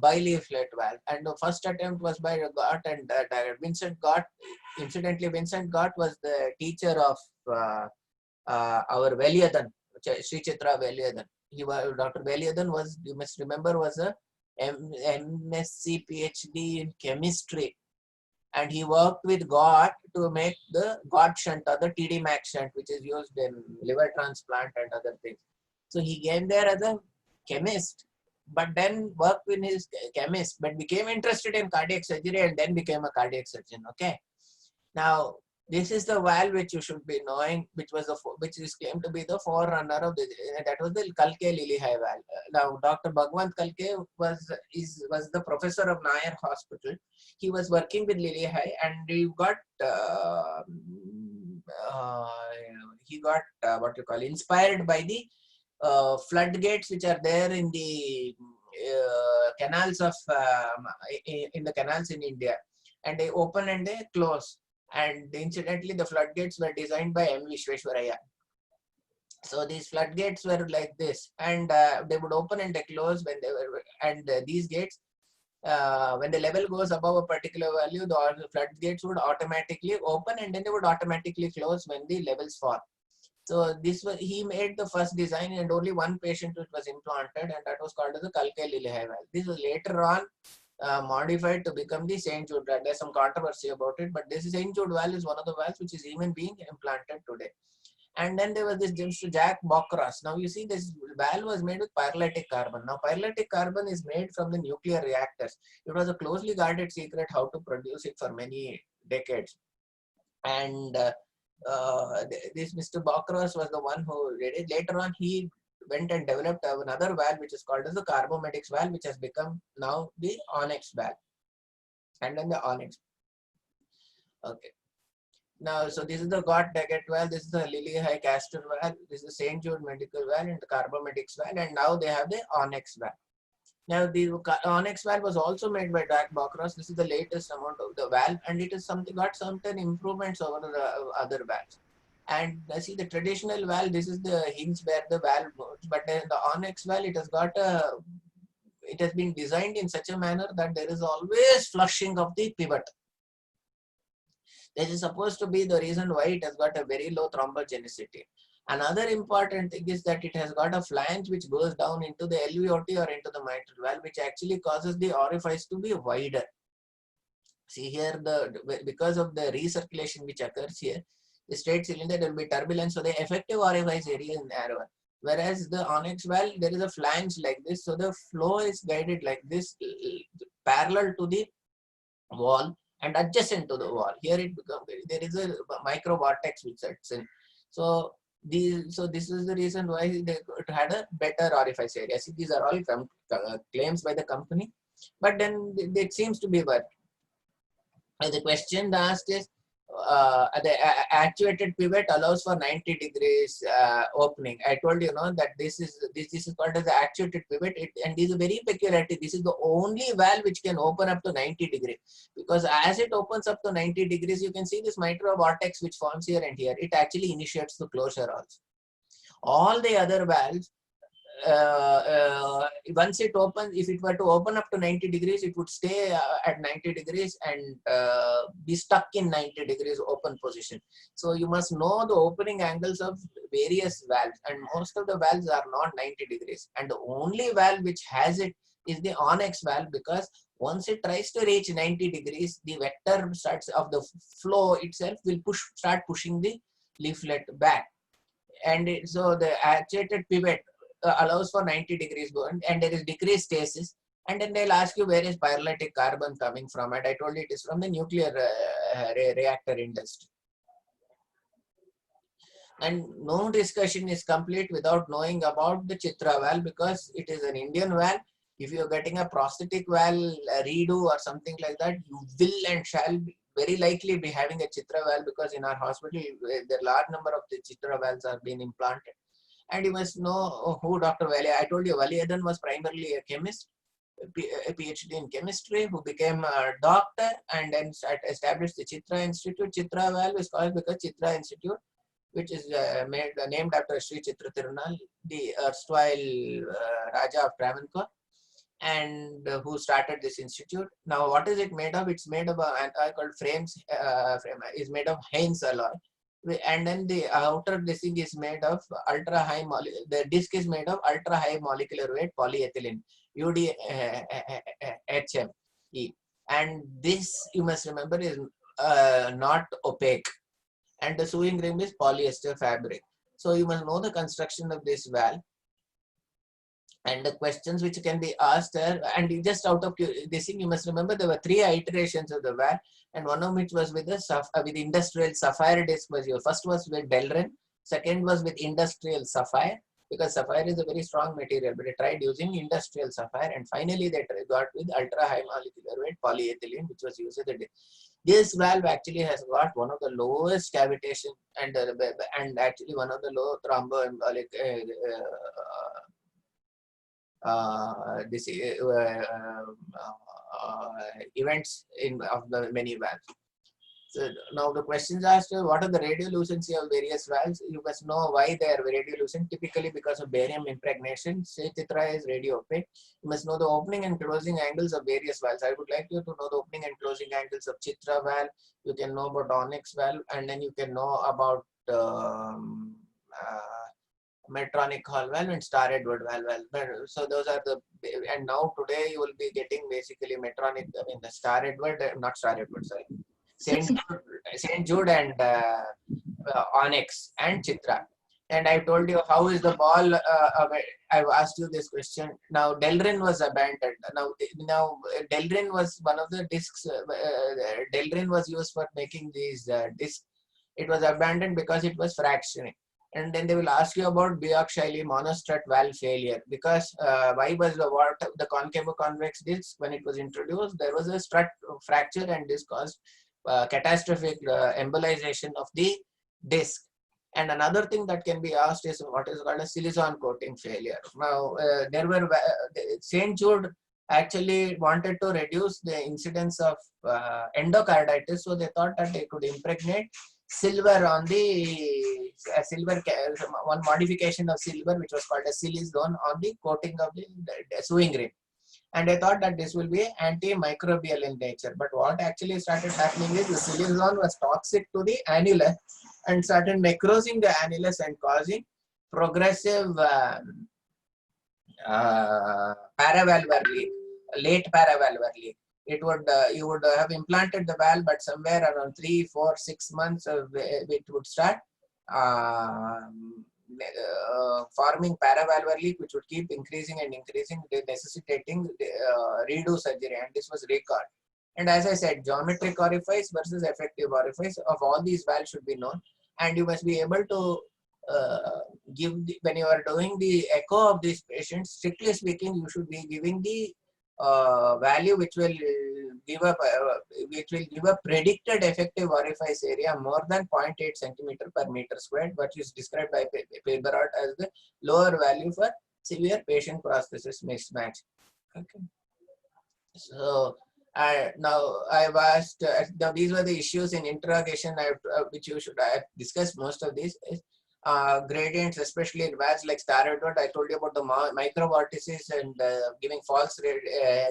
bileaflet valve, and the first attempt was by Gott and Vincent Gott. Incidentally, Vincent Gott was the teacher of our Veliadan, Sri Chitra Veliadan. Dr. Veliadan was, you must remember, was a MSc PhD in chemistry, and he worked with Gott to make the Gott shunt or the TD Max shunt, which is used in liver transplant and other things. So he came there as a chemist, but then worked with his chemist, but became interested in cardiac surgery and then became a cardiac surgeon. Okay. Now, this is the valve which you should be knowing, which is claimed to be the forerunner of that was the Kalke Lilly-Hi valve. Now, Dr. Bhagwant Kalke was the professor of Nair Hospital. He was working with Lilly-Hi, and he got inspired by the floodgates which are there in the canals in India. and they open and they close. And incidentally, the floodgates were designed by M. Vishweshwaraya. So these floodgates were like this, and they would open and they close when they were, and these gates, when the level goes above a particular value, the floodgates would automatically open and then they would automatically close when the levels fall. So this was, he made the first design, and only one patient it was implanted, and that was called as the Kalkai-Lilihai valve. This was later on modified to become the St. Jude valve. There's some controversy about it, but this St. Jude valve is one of the valves which is even being implanted today. And then there was this Mr. Jack Bokros. Now you see this valve was made with pyrolytic carbon. Now pyrolytic carbon is made from the nuclear reactors. It was a closely guarded secret how to produce it for many decades. And this Mr. Bokros was the one who did it. Later on, he went and developed another valve which is called as the Carbometics valve, which has become now the Onyx valve. And then the Onyx. Okay. Now, so this is the Gott Daggett valve, this is the Lilihai Castor valve, this is the St. Jude medical valve and the Carbometics valve, and now they have the Onyx valve. Now, the Onyx valve was also made by Jack Bokros. This is the latest amount of the valve, and it is got certain improvements over the other valves. And see the traditional valve, this is the hinge where the valve moves, but then the Onyx valve, it has been designed in such a manner that there is always flushing of the pivot. This is supposed to be the reason why it has got a very low thrombogenicity. Another important thing is that it has got a flange which goes down into the LVOT or into the mitral valve, which actually causes the orifice to be wider. See here, because of the recirculation which occurs here, the straight cylinder, there will be turbulence, so the effective orifice area is narrower. Whereas the Onyx valve, there is a flange like this, so the flow is guided like this, parallel to the wall and adjacent to the wall. Here it becomes, there is a micro vortex which sets in. So this is the reason why it had a better orifice area. See, these are all claims by the company, but then it seems to be worth. The question asked is, the actuated pivot allows for 90 degrees opening. I told you, that this is called as the actuated pivot, and this is a very peculiarity. This is the only valve which can open up to 90 degrees, because as it opens up to 90 degrees, you can see this mitral vortex which forms here and here. It actually initiates the closure also. All the other valves, once it opens, if it were to open up to 90 degrees, it would stay at 90 degrees and be stuck in 90 degrees open position. So you must know the opening angles of various valves, and most of the valves are not 90 degrees. And the only valve which has it is the Onyx valve, because once it tries to reach 90 degrees, the vector starts of the flow itself will start pushing the leaflet back. And so the actuated pivot allows for 90 degrees going, and there is decreased stasis, and then they'll ask you where is pyrolytic carbon coming from, and I told you it is from the nuclear reactor industry. And no discussion is complete without knowing about the Chitra valve, because it is an Indian valve. If you are getting a prosthetic valve redo or something like that, you will and shall very likely be having a Chitra valve, because in our hospital the large number of the Chitra valves are being implanted. And you must know who Dr. Vali. I told you Valiadan was primarily a chemist, a PhD in chemistry, who became a doctor and then established the Chitra Institute. Chitra valve is called because Chitra Institute, which is named after Sri Chitra Tirunal, the erstwhile Raja of Travancore, and who started this institute. Now, what is it made of? It's made of an alloy called is made of Heinz alloy. And then the outer disc is made of ultra high the disc is made of ultra high molecular weight polyethylene, UDHME, and this, you must remember, is not opaque, and the sewing ring is polyester fabric. So you must know the construction of this valve and the questions which can be asked there. And just out of this thing, you must remember there were 3 iterations of the valve, and one of which was with with industrial sapphire disc was your first was with Delrin, second was with industrial sapphire, because sapphire is a very strong material, but they tried using industrial sapphire, and finally they got with ultra high molecular weight polyethylene, which was used with the this valve actually has got one of the lowest cavitation and actually one of the low thromboembolic events of the many valves. So now the questions asked, what are the radiolucency of various valves? You must know why they are radiolucent, typically because of barium impregnation. Say Chitra is radio opaque. You must know the opening and closing angles of various valves. I would like you to know the opening and closing angles of Chitra valve. You can know about Onyx valve, and then you can know about Medtronic Hall valve and Star Edward valve. So those are the, and now today you will be getting basically Medtronic, I mean the Star Edward, not Star Edward, sorry. St. Jude and Onyx and Chitra. And I told you how is the ball. I've asked you this question. Now Delrin was abandoned. Now Delrin was one of the discs. Delrin was used for making these discs. It was abandoned because it was fracturing. And then they will ask you about Biot-Shiley monostrut valve failure, because why was the concavo-convex disc, when it was introduced, there was a strut fracture and this caused catastrophic embolization of the disc. And another thing that can be asked is what is called a silicon coating failure. Now, there were St. Jude actually wanted to reduce the incidence of endocarditis, so they thought that they could impregnate silver on the one modification of silver, which was called a silicone, on the coating of the sewing ring. And I thought that this will be antimicrobial in nature. But what actually started happening is the silicone was toxic to the annulus and started necrosing the annulus and causing progressive paravalvular leak, late paravalvular leak. It would you would have implanted the valve, but somewhere around 3, 4, 6 months it would start forming paravalvular leak, which would keep increasing and increasing, necessitating redo surgery, and this was recalled. And as I said, geometric orifice versus effective orifice of all these valves should be known, and you must be able to when you are doing the echo of these patients, strictly speaking, you should be giving the value which will give a predicted effective orifice area more than 0.8 centimeter per meter squared, which is described by Peberot as the lower value for severe patient prosthesis mismatch. Okay. So now I've asked. Now these were the issues in interrogation which you should have discussed. Most of these gradients, especially in valves like Star Edward. I told you about the micro vortices and giving false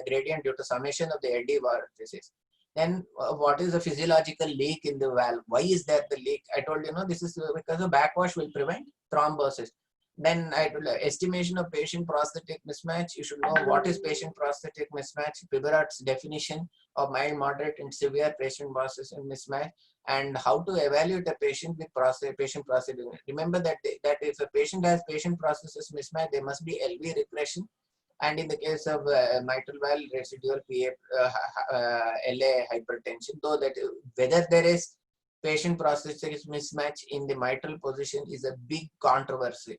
gradient due to summation of the eddy vortices. Then what is the physiological leak in the valve? Why is there the leak? I told you, this is because the backwash will prevent thrombosis. Then I told estimation of patient prosthetic mismatch. You should know what is patient prosthetic mismatch, Peberot's definition of mild, moderate, and severe patient prosthetic mismatch, and how to evaluate a patient with patient prosthetic. Remember that if a patient has patient prosthesis mismatch, there must be LV regression, and in the case of mitral valve, residual LA hypertension. Though that whether there is patient prosthesis mismatch in the mitral position is a big controversy.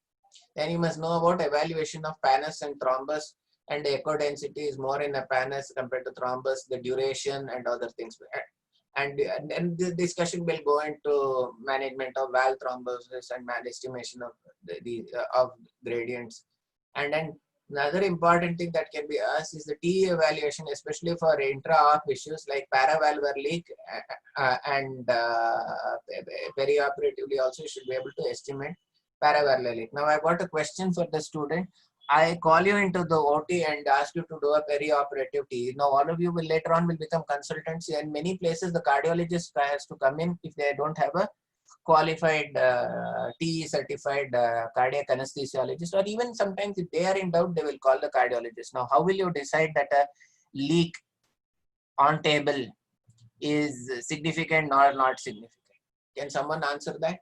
Then you must know about evaluation of pannus and thrombus, and the echo density is more in a pannus compared to thrombus, the duration and other things. And the discussion will go into management of valve thrombosis and estimation of of gradients. And then another important thing that can be asked is the TE evaluation, especially for intra-op issues like paravalvular leak and perioperatively also you should be able to estimate paravalvular leak. Now I got a question for the student. I call you into the OT and ask you to do a perioperative TE. Now all of you will later on will become consultants. In many places the cardiologist has to come in if they don't have a qualified TE certified cardiac anesthesiologist, or even sometimes if they are in doubt they will call the cardiologist. Now how will you decide that a leak on table is significant or not significant? Can someone answer that?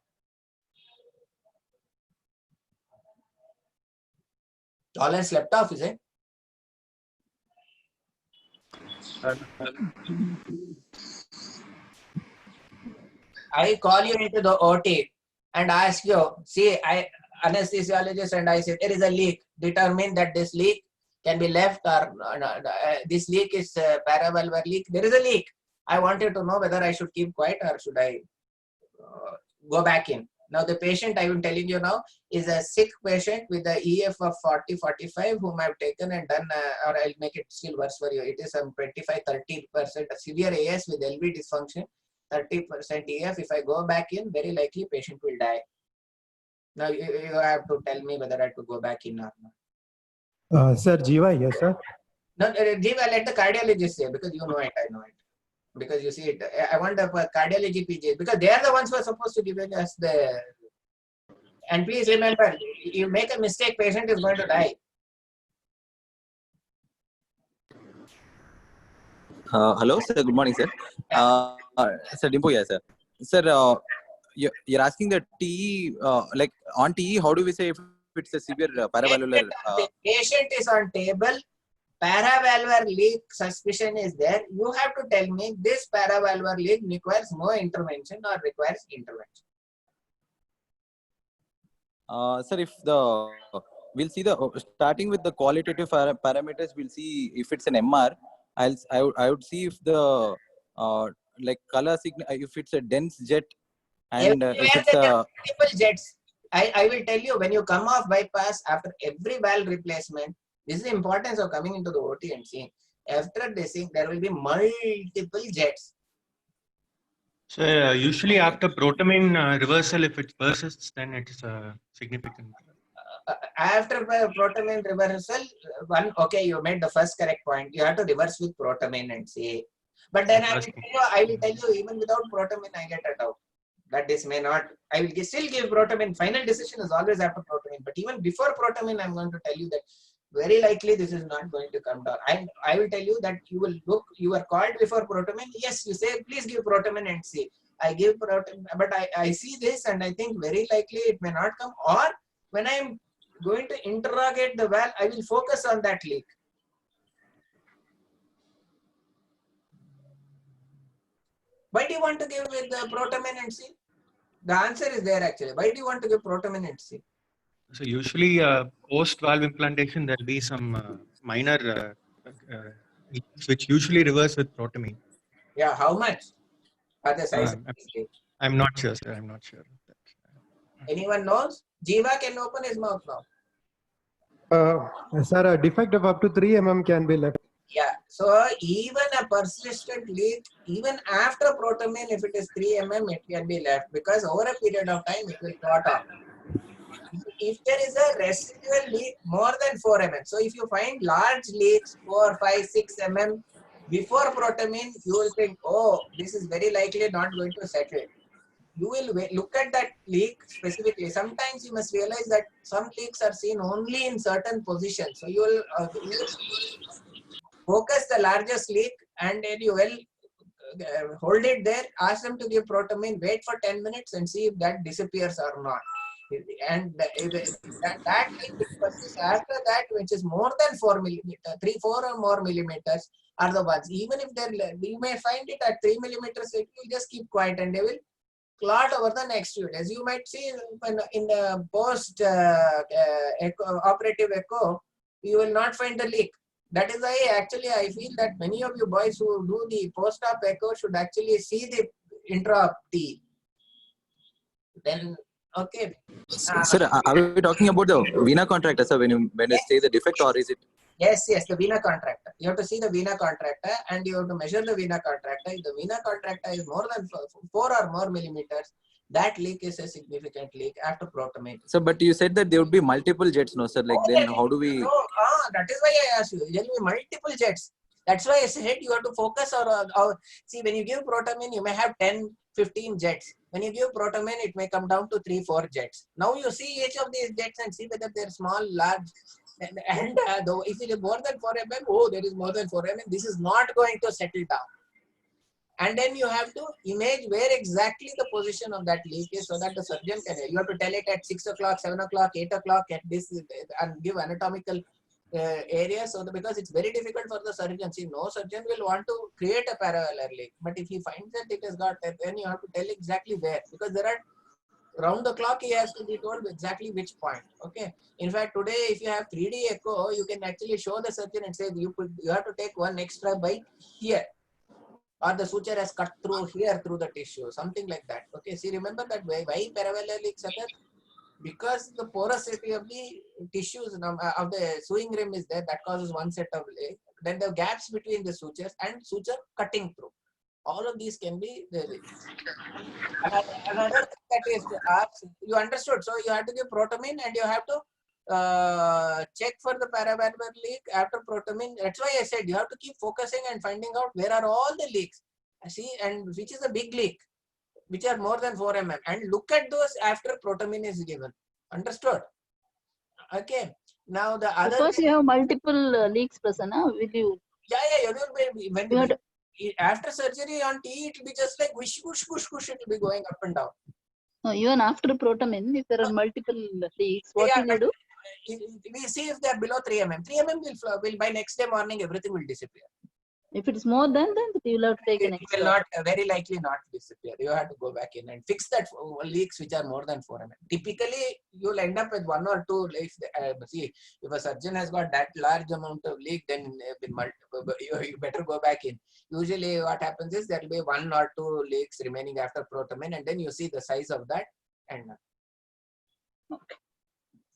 All has slept off, is it? I call you into the OT and ask you, see, I anesthesiologist, and I say there is a leak. Determine that this leak can be left or this leak is paravalvular leak. There is a leak. I wanted to know whether I should keep quiet or should I go back in. Now the patient I'm telling you now is a sick patient with a EF of 40-45 whom I've taken and done, or I'll make it still worse for you. It is some 25-30% severe AS with LV dysfunction, 30% EF. If I go back in, very likely patient will die. Now you have to tell me whether I have to go back in or not. Sir, Jiva, yes, sir. No, Jiva, let the cardiologist say, because you know it, I know it. Because you see it, I want the cardiology PG, because they are the ones who are supposed to give us the. And please remember, you make a mistake, patient is going to die. Hello, sir. Good morning, sir. Sir Dimpu, yes, sir. Sir, you're asking the TE, like on TE, how do we say if it's a severe paravalvular? The patient is on table, paravalvular leak suspicion is there. You have to tell me this paravalvular leak requires no intervention or requires intervention. Sir, if we'll see starting with the qualitative parameters, we'll see if it's an MR. I would see if the like color signal, if it's a dense jet, and if it's multiple jets. I will tell you, when you come off bypass after every valve replacement, this is the importance of coming into the OT and seeing. After this, there will be multiple jets. So usually after protamine reversal, if it persists, then it's significant. After protamine reversal, okay, you made the first correct point. You have to reverse with protamine and see. But then I will tell you, even without protamine, I get it out. That this may not, I will still give protamine. Final decision is always after protamine. But even before protamine, I'm going to tell you that very likely this is not going to come down. I will tell you that you will look, you are called before protamine. Yes, you say, please give protamine and see. I give protamine, but I see this and I think very likely it may not come. Or when I'm going to interrogate the valve, I will focus on that leak. Why do you want to give with the protamine and C? The answer is there actually. Why do you want to give protamine and C? So usually post valve implantation, there'll be some minor leaks which usually reverse with protamine. Yeah, how much are the size of this leak? I'm not sure, sir. I'm not sure. Anyone knows? Jiva can open his mouth now. Sir, a defect of up to 3 mm can be left. Yeah, so even a persistent leak, even after protamine, if it is 3 mm, it can be left because over a period of time, it will clot off. If there is a residual leak more than 4 mm, so if you find large leaks 4, 5, 6 mm before protamine, you will think, oh, this is very likely not going to settle. You will look at that leak specifically. Sometimes you must realize that some leaks are seen only in certain positions. So you will focus the largest leak and then you will hold it there, ask them to give protamine, wait for 10 minutes and see if that disappears or not. And that leak which persists after that, which is more than 4 millimeters, 3, 4 or more millimeters are the ones. Even if you may find it at 3 millimeters, it will just keep quiet and they will clot over the next few days. You might see in the post operative echo, you will not find the leak. That is why actually I feel that many of you boys who do the post-op echo should actually see the intra-op T. Then, okay. Sir, are we talking about the vena contractor, sir, when you say the defect, or is it? Yes, the vena contractor. You have to see the vena contractor and you have to measure the vena contractor. If the vena contractor is more than 4 or more millimeters, that leak is a significant leak after protamine. So, but you said that there would be multiple jets, no, sir? Like, then how do we? That is why I asked you. There will be multiple jets. That's why I said you have to focus on. See, when you give protamine, you may have 10, 15 jets. When you give protamine, it may come down to 3, 4 jets. Now you see each of these jets and see whether they're small, large. And if it is more than 4 mm, oh, there is more than 4 mm, this is not going to settle down. And then you have to image where exactly the position of that leak is so that the surgeon can, you have to tell it at 6 o'clock, 7 o'clock, 8 o'clock at this and give anatomical area. So because it's very difficult for the surgeon. See, no surgeon will want to create a paravalvular leak. But if he finds that it has got, then you have to tell exactly where. Because there are, round the clock he has to be told exactly which point. Okay. In fact, today if you have 3D echo, you can actually show the surgeon and say you have to take one extra bite here. or the suture has cut through here through the tissue, something like that. Okay, see, remember that why paravalvular leaks occur? Because the porosity of the tissues of the sewing rim is there, that causes one set of leak. Then the gaps between the sutures and suture cutting through. All of these can be the leaks. Another thing that is asked, you understood. So you have to give protamine and you have to check for the paravalvular leak after protamine. That's why I said you have to keep focusing and finding out where are all the leaks. See, and which is a big leak, which are more than 4 mm, and look at those after protamine is given. Understood? Okay. Now the other Suppose you have multiple leaks, Prasanna, will you? Yeah, you will be, when You have to- after surgery on T, it will be just like whoosh, whoosh, whoosh, whoosh, it will be going up and down. No, even after protamine, if there are multiple leaks, what Yeah, will you do? we see if they are below 3 mm. 3 mm will by next day morning everything will disappear. If it is more than that, you will have to take an It extra. will not, very likely not disappear. You have to go back in and fix that leaks which are more than 4 mm. Typically, you will end up with 1 or 2 leaks. See, if a surgeon has got that large amount of leak, then you better go back in. Usually what happens is there will be 1 or 2 leaks remaining after protamine, and then you see the size of that. And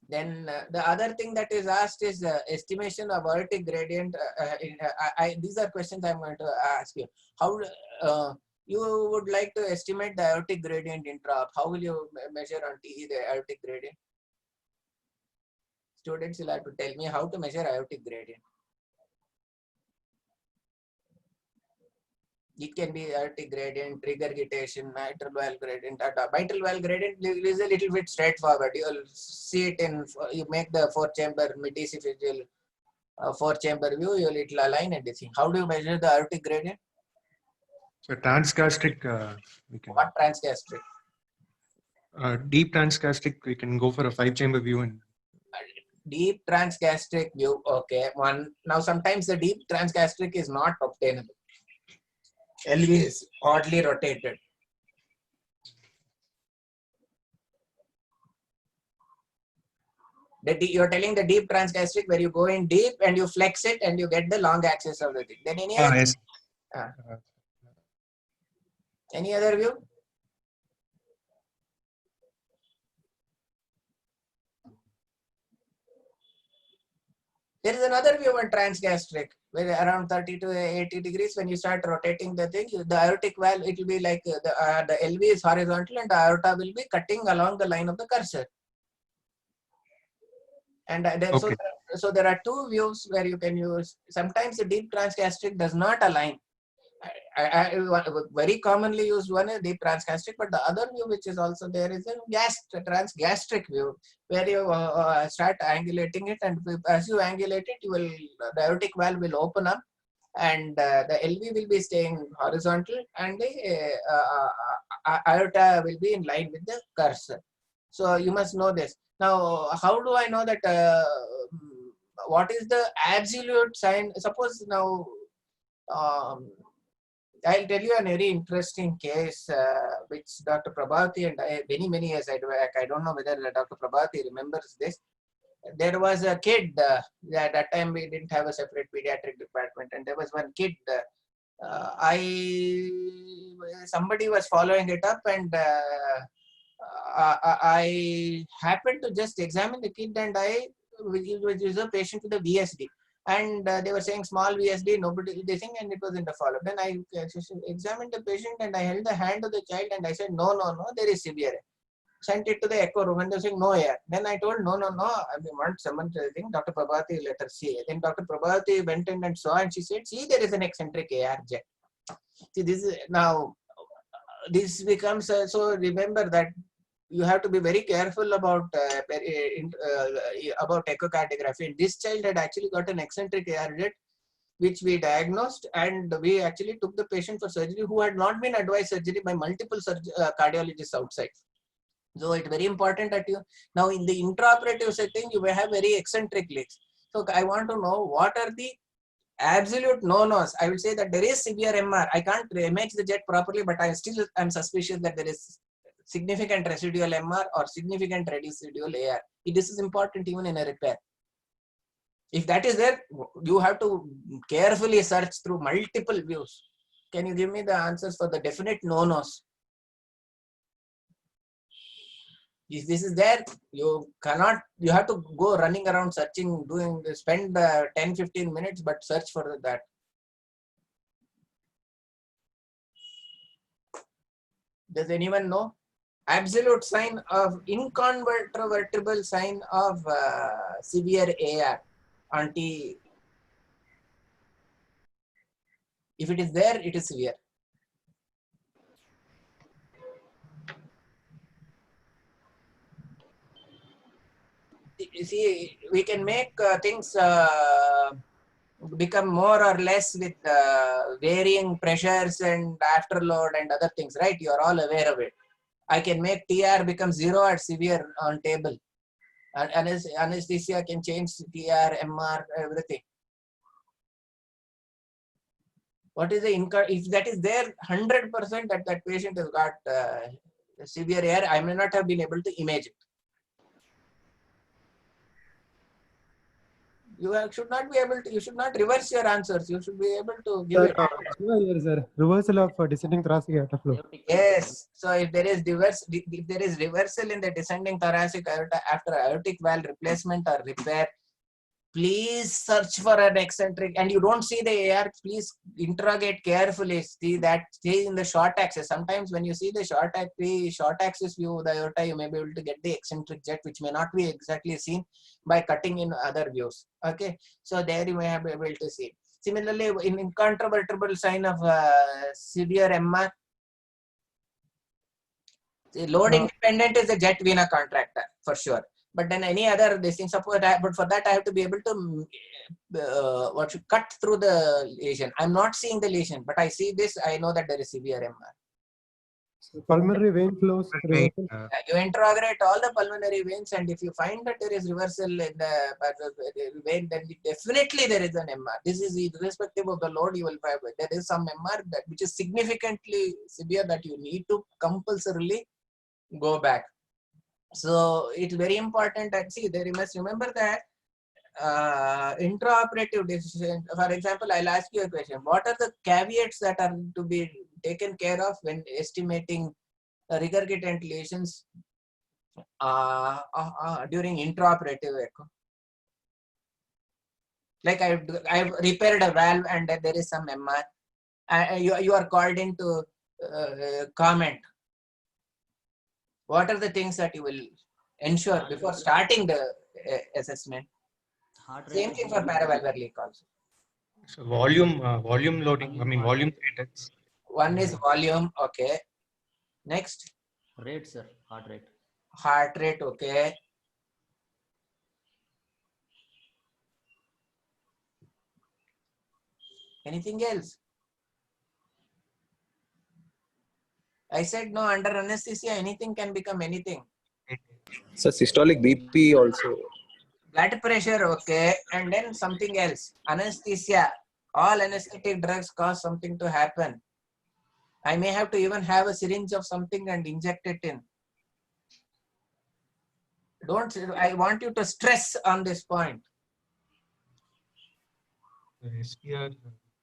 then the other thing that is asked is estimation of aortic gradient. These are questions I'm going to ask you. How you would like to estimate the aortic gradient intra-op? How will you measure on TE the aortic gradient? Students will have to tell me how to measure aortic gradient. It can be aortic gradient, regurgitation, mitral valve gradient. Mitral valve gradient is a little bit straightforward. You'll see it in, you make the 4-chamber mediastinal 4-chamber view, it will align and see. How do you measure the aortic gradient? So transgastric, we can. What transgastric? Deep transgastric, we can go for a 5-chamber view and. Deep transgastric view. Okay, one. Now sometimes the deep transgastric is not obtainable. LV is oddly rotated. You're telling the deep transgastric where you go in deep and you flex it and you get the long axis of the thing. Then Yes. Any other view? There is another view on transgastric, where around 30 to 80 degrees, when you start rotating the thing, the aortic valve, it will be like the LV is horizontal and the aorta will be cutting along the line of the cursor. And Okay. so there are 2 views where you can use. Sometimes the deep transgastric does not align. I very commonly used one is deep transgastric, but the other view which is also there is a transgastric view, where you start angulating it, and as you angulate it, the aortic valve will open up, and the LV will be staying horizontal, and the aorta will be in line with the cursor. So you must know this. Now, how do I know that? What is the absolute sign? Suppose now. I'll tell you a very interesting case which Dr. Prabhati and I, many years back, I don't know whether Dr. Prabhati remembers this. There was a kid, at that time we didn't have a separate pediatric department, and there was one kid, somebody was following it up, and I happened to just examine the kid, and which is a patient with a VSD. And they were saying small VSD, nobody, they think, and it was in the follow-up. Then I examined the patient and I held the hand of the child and I said, no, there is severe. Sent it to the echo room and they were saying, no air. Then I told, no, I want someone to think, Dr. Prabhati, let her see. Then Dr. Prabhati went in and saw, and she said, see, there is an eccentric AR jet. See, this is now, this becomes, so remember that you have to be very careful about echocardiography. And this child had actually got an eccentric AR jet, which we diagnosed, and we actually took the patient for surgery, who had not been advised surgery by multiple cardiologists outside. So it's very important that you, now in the intraoperative setting, you may have very eccentric leaks. So I want to know what are the absolute no-nos. I will say that there is severe MR. I can't image the jet properly, but I'm suspicious that there is significant residual MR or significant residual AR. This is important even in a repair. If that is there, you have to carefully search through multiple views. Can you give me the answers for the definite no-nos? If this is there, you have to go running around searching, spend 10-15 minutes, but search for that. Does anyone know? Absolute sign of incontrovertible sign of severe AR on T. If it is there, it is severe. You see, we can make things become more or less with varying pressures and afterload and other things, right? You are all aware of it. I can make TR become 0 at severe on table. And anesthesia can change TR, MR, everything. What is the if that is there, 100% that patient has got severe AR, I may not have been able to image it. You should not be able to, you should not reverse your answers. You should be able to give it. Here, sir. Reversal of descending thoracic aorta flow. Yes. So if there is reversal in the descending thoracic aorta after aortic valve replacement or repair, please search for an eccentric, and you don't see the AR, please interrogate carefully. Stay in the short axis. Sometimes when you see the short axis view of the aorta, you may be able to get the eccentric jet, which may not be exactly seen by cutting in other views. Okay, so there you may be able to see. Similarly, in incontrovertible sign of severe MR, the load independent is a jet vena contractor for sure. But then any other this thing, support, but for that I have to be able to cut through the lesion. I'm not seeing the lesion, but I see this. I know that there is severe MR. So pulmonary vein flows. Reversal. You interrogate all the pulmonary veins, and if you find that there is reversal in the vein, then definitely there is an MR. This is irrespective of the load. You will find there is some MR which is significantly severe that you need to compulsorily go back. So it's very important that you must remember that intraoperative decision. For example, I'll ask you a question. What are the caveats that are to be taken care of when estimating regurgitant lesions during intraoperative echo? Like I've repaired a valve and there is some MR. You are called in to comment. What are the things that you will ensure before starting the assessment? Same thing for paravalvular leak also. So volume loading, volume status. One is volume, okay. Next? Rate, sir. Heart rate. Heart rate, okay. Anything else? I said no, under anesthesia, anything can become anything. So systolic BP also. Blood pressure, okay. And then something else. Anesthesia. All anesthetic drugs cause something to happen. I may have to even have a syringe of something and inject it in. I want you to stress on this point. SVR.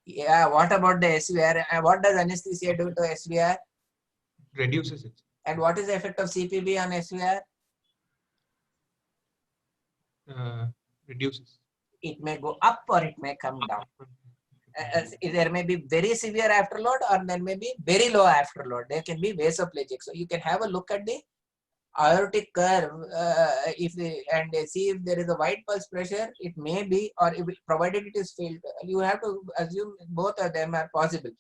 Yeah, what about the SVR? What does anesthesia do to SVR? Reduces it. And what is the effect of CPB on SVR? Reduces. It may go up or it may come down. There may be very severe afterload or there may be very low afterload. There can be vasoplegic. So you can have a look at the aortic curve and see if there is a wide pulse pressure. It may be, or provided it is filled, you have to assume both of them are possible.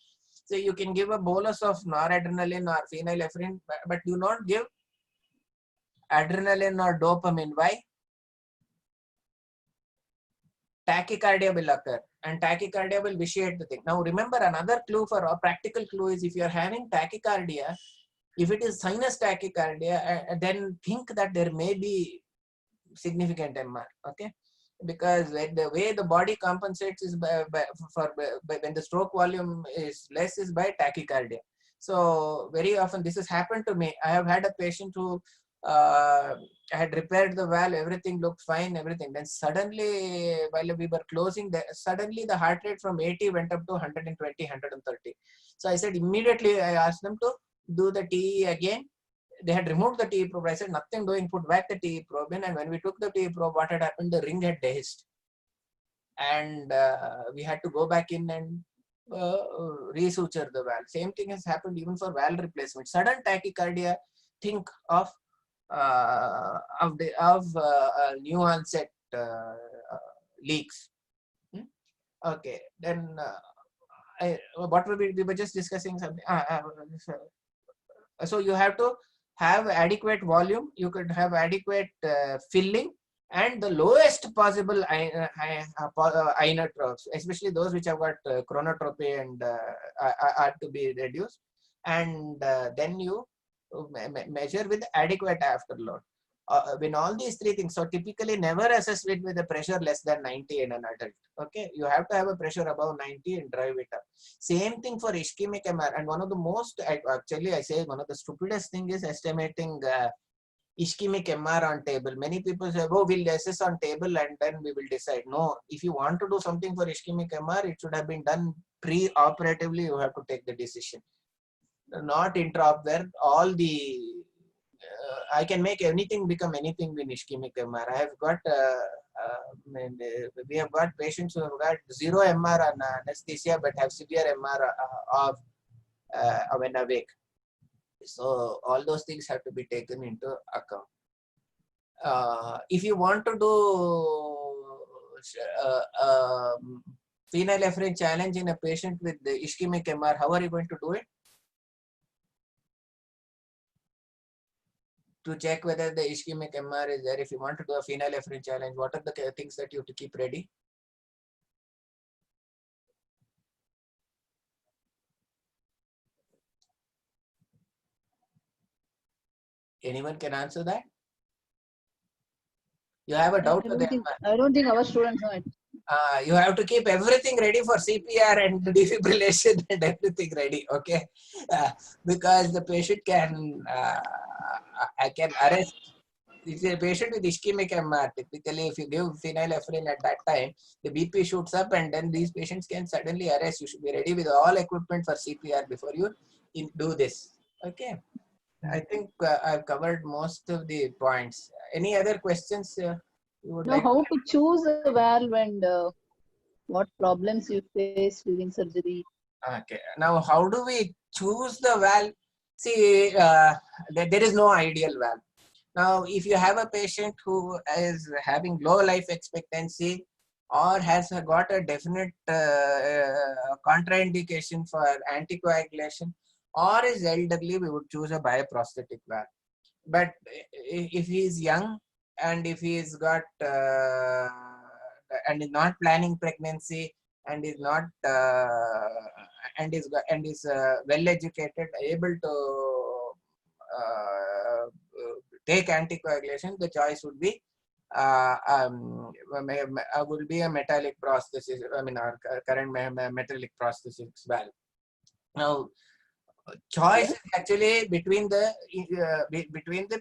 So you can give a bolus of noradrenaline or phenylephrine, but do not give adrenaline or dopamine. Why? Tachycardia will occur, and tachycardia will vitiate the thing. Now remember, another clue for a practical clue is if you are having tachycardia, if it is sinus tachycardia, then think that there may be significant MR. Okay, because the way the body compensates is when the stroke volume is less is by tachycardia. So very often this has happened to me. I have had a patient who I had repaired the valve, everything looked fine, everything. Then suddenly, while we were closing, suddenly the heart rate from 80 went up to 120, 130. So I said immediately, I asked them to do the TE again. They had removed the TE probe. I said, nothing doing, put back the TE probe in. And when we took the TE probe, what had happened? The ring had dehisced. And we had to go back in and resuture the valve. Same thing has happened even for valve replacement. Sudden tachycardia, think of new onset leaks. Okay, then what we were just discussing something. So you have to have adequate volume. You could have adequate filling and the lowest possible inotropes, especially those which have got chronotropy and are to be reduced. And then you measure with adequate afterload. When all these three things, so typically never assess it with a pressure less than 90 in an adult. Okay, you have to have a pressure above 90 and drive it up. Same thing for ischemic MR. And one of the most, actually I say one of the stupidest thing is estimating ischemic MR on table. Many people say, oh, we'll assess on table and then we will decide. No, if you want to do something for ischemic MR, it should have been done pre-operatively. You have to take the decision, not intraop, where all the I can make anything become anything with ischemic MR. I have got we have got patients who have got zero MR on anesthesia but have severe MR of when awake. So all those things have to be taken into account. If you want to do phenylephrine challenge in a patient with the ischemic MR, how are you going to do it? To check whether the ischemic MR is there, if you want to do a phenylephrine challenge, what are the things that you have to keep ready? Anyone can answer that? You have a doubt with the MR. I don't think our students know it. You have to keep everything ready for CPR and defibrillation and everything ready, okay? Because the patient can arrest. If a patient with ischemic MR, typically if you give phenylephrine at that time, the BP shoots up and then these patients can suddenly arrest. You should be ready with all equipment for CPR before you do this, okay? I think I've covered most of the points. Any other questions you would Know like? how to choose a valve and what problems you face during surgery. Okay. Now, how do we choose the valve? See, there is no ideal valve. Now, if you have a patient who is having low life expectancy or has got a definite contraindication for anticoagulation or is elderly, we would choose a bioprosthetic valve. But if he is young and if he is got and is not planning pregnancy and is not and is well educated, able to take anticoagulation, the choice would be would be a metallic prosthesis. I mean, our current metallic prosthesis valve. Now, choice is actually between the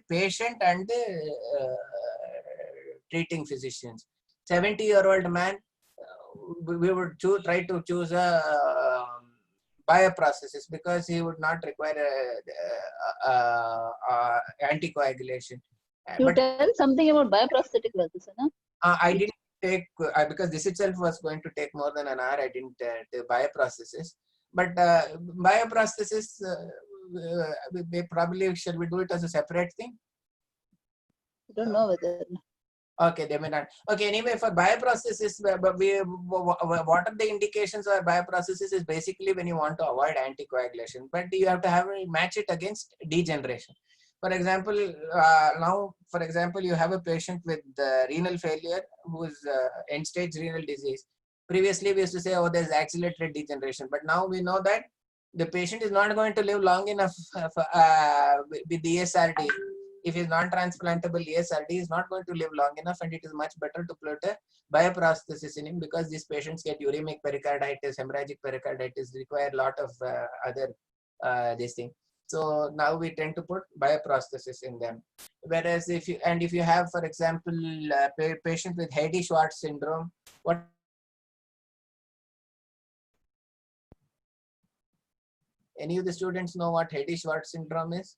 patient and the treating physicians. 70-year-old man, we would try to choose a bioprosthesis because he would not require anticoagulation. You tell something about bioprosthetic valves, no? I didn't take because this itself was going to take more than an hour. I didn't do bioprosthesis. But bioprosthesis, probably shall we do it as a separate thing? I don't know whether. Okay, they may not. Okay, anyway, for bioprosthesis, what are the indications for bioprosthesis is basically when you want to avoid anticoagulation, but you have to match it against degeneration. For example, you have a patient with renal failure who is end-stage renal disease. Previously, we used to say, oh, there's accelerated degeneration. But now we know that the patient is not going to live long enough with the ESRD. If he's non-transplantable ESRD, is not going to live long enough, and it is much better to put a bioprosthesis in him because these patients get uremic pericarditis, hemorrhagic pericarditis, require a lot of other this thing. So now we tend to put bioprosthesis in them. Whereas if you have, for example, patient with Heidi-Schwartz syndrome, what any of the students know what Heidi-Schwartz syndrome is?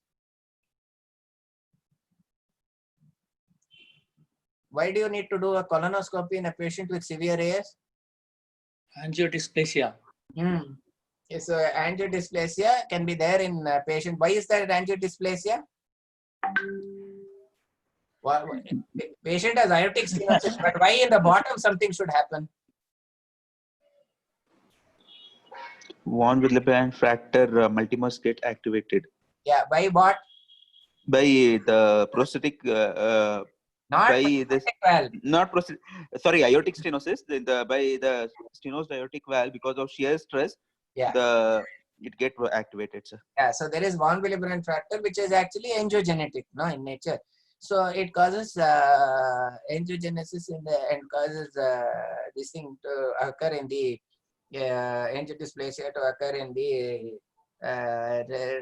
Why do you need to do a colonoscopy in a patient with severe AS? Angiodysplasia. So angiodysplasia can be there in a patient. Why is that angiodysplasia? Patient has aortic stenosis, but why in the bottom something should happen? Von Willebrand fracture multimers get activated Yeah, by what? by the prosthetic. Not By this, prosthetic valve. not prosthetic. Sorry, aortic stenosis. By the stenosed aortic valve, because of shear stress, Yeah. It get activated, sir. Yeah, so there is von Willebrand fracture, which is actually angiogenetic, no, in nature. So it causes angiogenesis and causes this thing to occur in the angiodysplasia to occur in the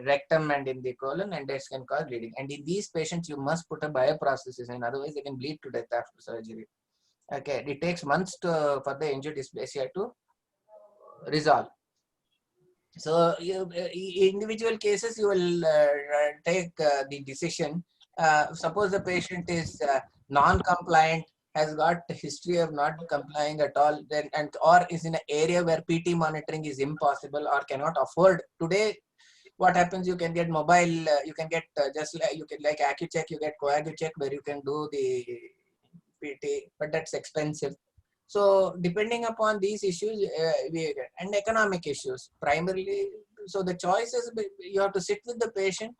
rectum and in the colon, and this can cause bleeding. And in these patients, you must put a bioprosthesis in, otherwise they can bleed to death after surgery. Okay, it takes months for the angiodysplasia to resolve. So individual cases, you will take the decision. Suppose the patient is non-compliant, has got a history of not complying at all, then or is in an area where PT monitoring is impossible or cannot afford. Today, what happens? You can get mobile. You can get just like you can like AccuCheck. You get CoAguCheck where you can do the PT, but that's expensive. So depending upon these issues and economic issues primarily, so the choice is you have to sit with the patient.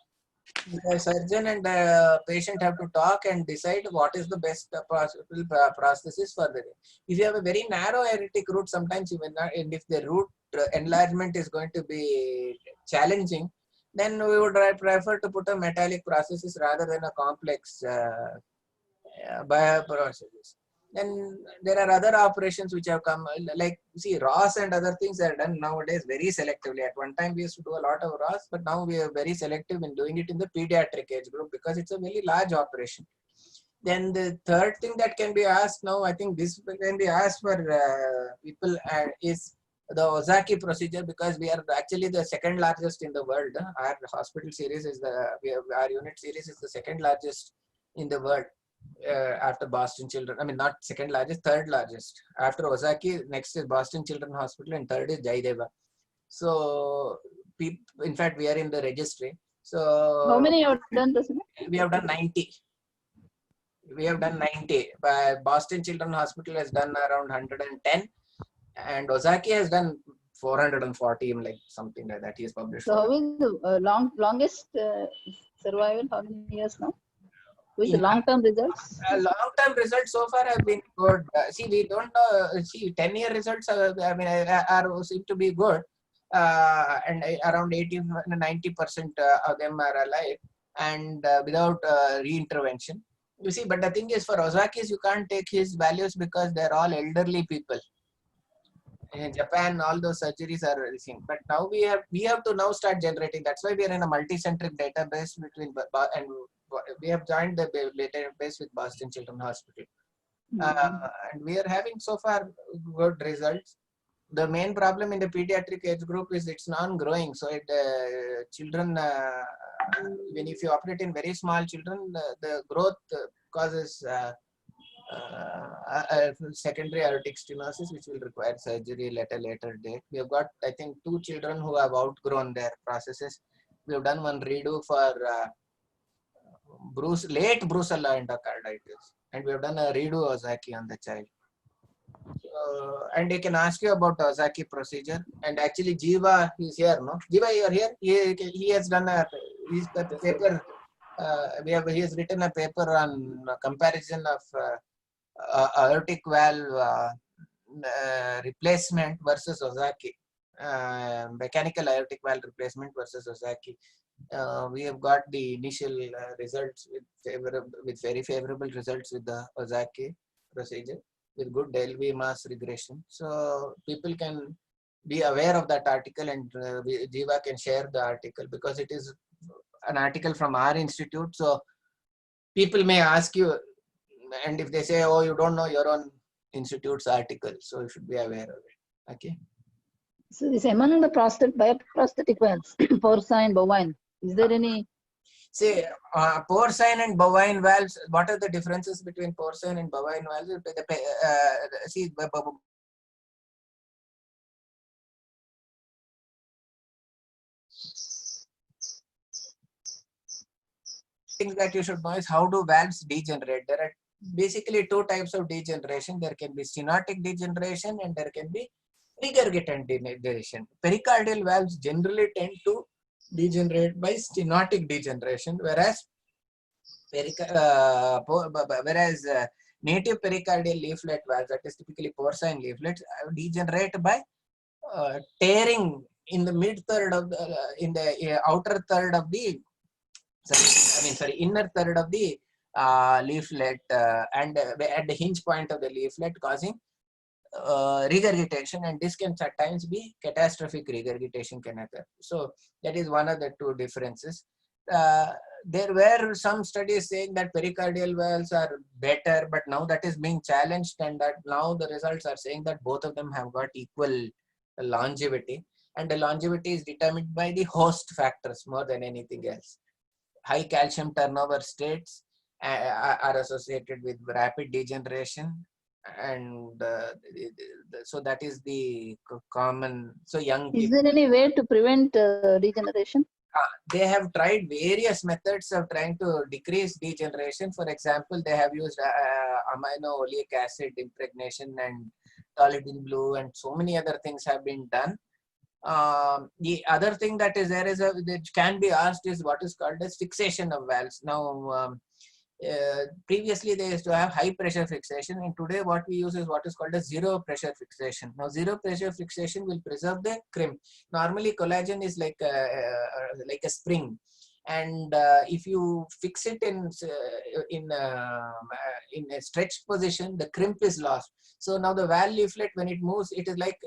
The surgeon and the patient have to talk and decide what is the best prosthesis for the. If you have a very narrow aortic root, sometimes even and if the root enlargement is going to be challenging, then we would prefer to put a metallic prosthesis rather than a complex bioprosthesis. Then there are other operations which have come, like see Ross and other things are done nowadays very selectively. At one time we used to do a lot of Ross, but now we are very selective in doing it in the pediatric age group because it's a very large operation. Then the third thing that can be asked now, I think this can be asked for people is the Ozaki procedure, because we are actually the second largest in the world. Our hospital series is our unit series is the second largest in the world. After Boston Children, I mean not second largest, third largest. After Ozaki, next is Boston Children's Hospital, and third is Jaideva. So, in fact, we are in the registry. So, how many have done this? We have done 90. We have done 90. Boston Children's Hospital has done around 110, and Ozaki has done 440, like something like that. He has published. So, how is the longest survival? How many years now? With the long-term results? Long-term results so far have been good. See, we don't know. See, 10-year results seem to be good, and around 80-90% of them are alive and without re-intervention. You see, but the thing is, for Ozaki's, you can't take his values because they're all elderly people. In Japan, all those surgeries are releasing. But now we have to now start generating. That's why we are in a multi-centric database between and we have joined the database with Boston Children's Hospital. And we are having so far good results. The main problem in the pediatric age group is it's non-growing. So children, even if you operate in very small children, the growth causes secondary aortic stenosis, which will require surgery at a later date. We have got, I think, 2 children who have outgrown their processes. We have done one redo for late brucellar endocarditis, and we have done a redo Ozaki on the child. And they can ask you about Ozaki procedure. And actually, Jiva is here, no? Jiva, you are here. He has done he's got a paper. He has written a paper on comparison of aortic valve replacement versus Ozaki, mechanical aortic valve replacement versus Ozaki. We have got the initial results with very favorable results with the Ozaki procedure with good LV mass regression. So people can be aware of that article, and Jiva can share the article because it is an article from our institute. So people may ask you, and if they say, oh, you don't know your own institute's article, so you should be aware of it. Okay. So this among the bioprosthetic valves, porcine, bovine, is there any? See, porcine and bovine valves, what are the differences between porcine and bovine valves? See, things that you should know is how do valves degenerate. There are basically two types of degeneration. There can be stenotic degeneration and there can be regurgitant degeneration. Pericardial valves generally tend to degenerate by stenotic degeneration, whereas native pericardial leaflet valves, that is typically porcine leaflets, degenerate by tearing in the mid third of the outer third of the inner third of the leaflet and at the hinge point of the leaflet, causing regurgitation, and this can at times be catastrophic regurgitation can occur. So that is one of the two differences. There were some studies saying that pericardial valves are better, but now that is being challenged, and that now the results are saying that both of them have got equal longevity, and the longevity is determined by the host factors more than anything else. High calcium turnover states are associated with rapid degeneration, and so that is the common. So young people, is there any way to prevent degeneration? They have tried various methods of trying to decrease degeneration. For example, they have used amino oleic acid impregnation and toluidine blue, and so many other things have been done. The other thing that is there is that can be asked is what is called as fixation of valves. Now, previously they used to have high pressure fixation, and today what we use is what is called as zero pressure fixation. Now, zero pressure fixation will preserve the crimp. Normally, collagen is like a spring, and if you fix it in a stretched position, the crimp is lost. So now the valve leaflet, when it moves, it is like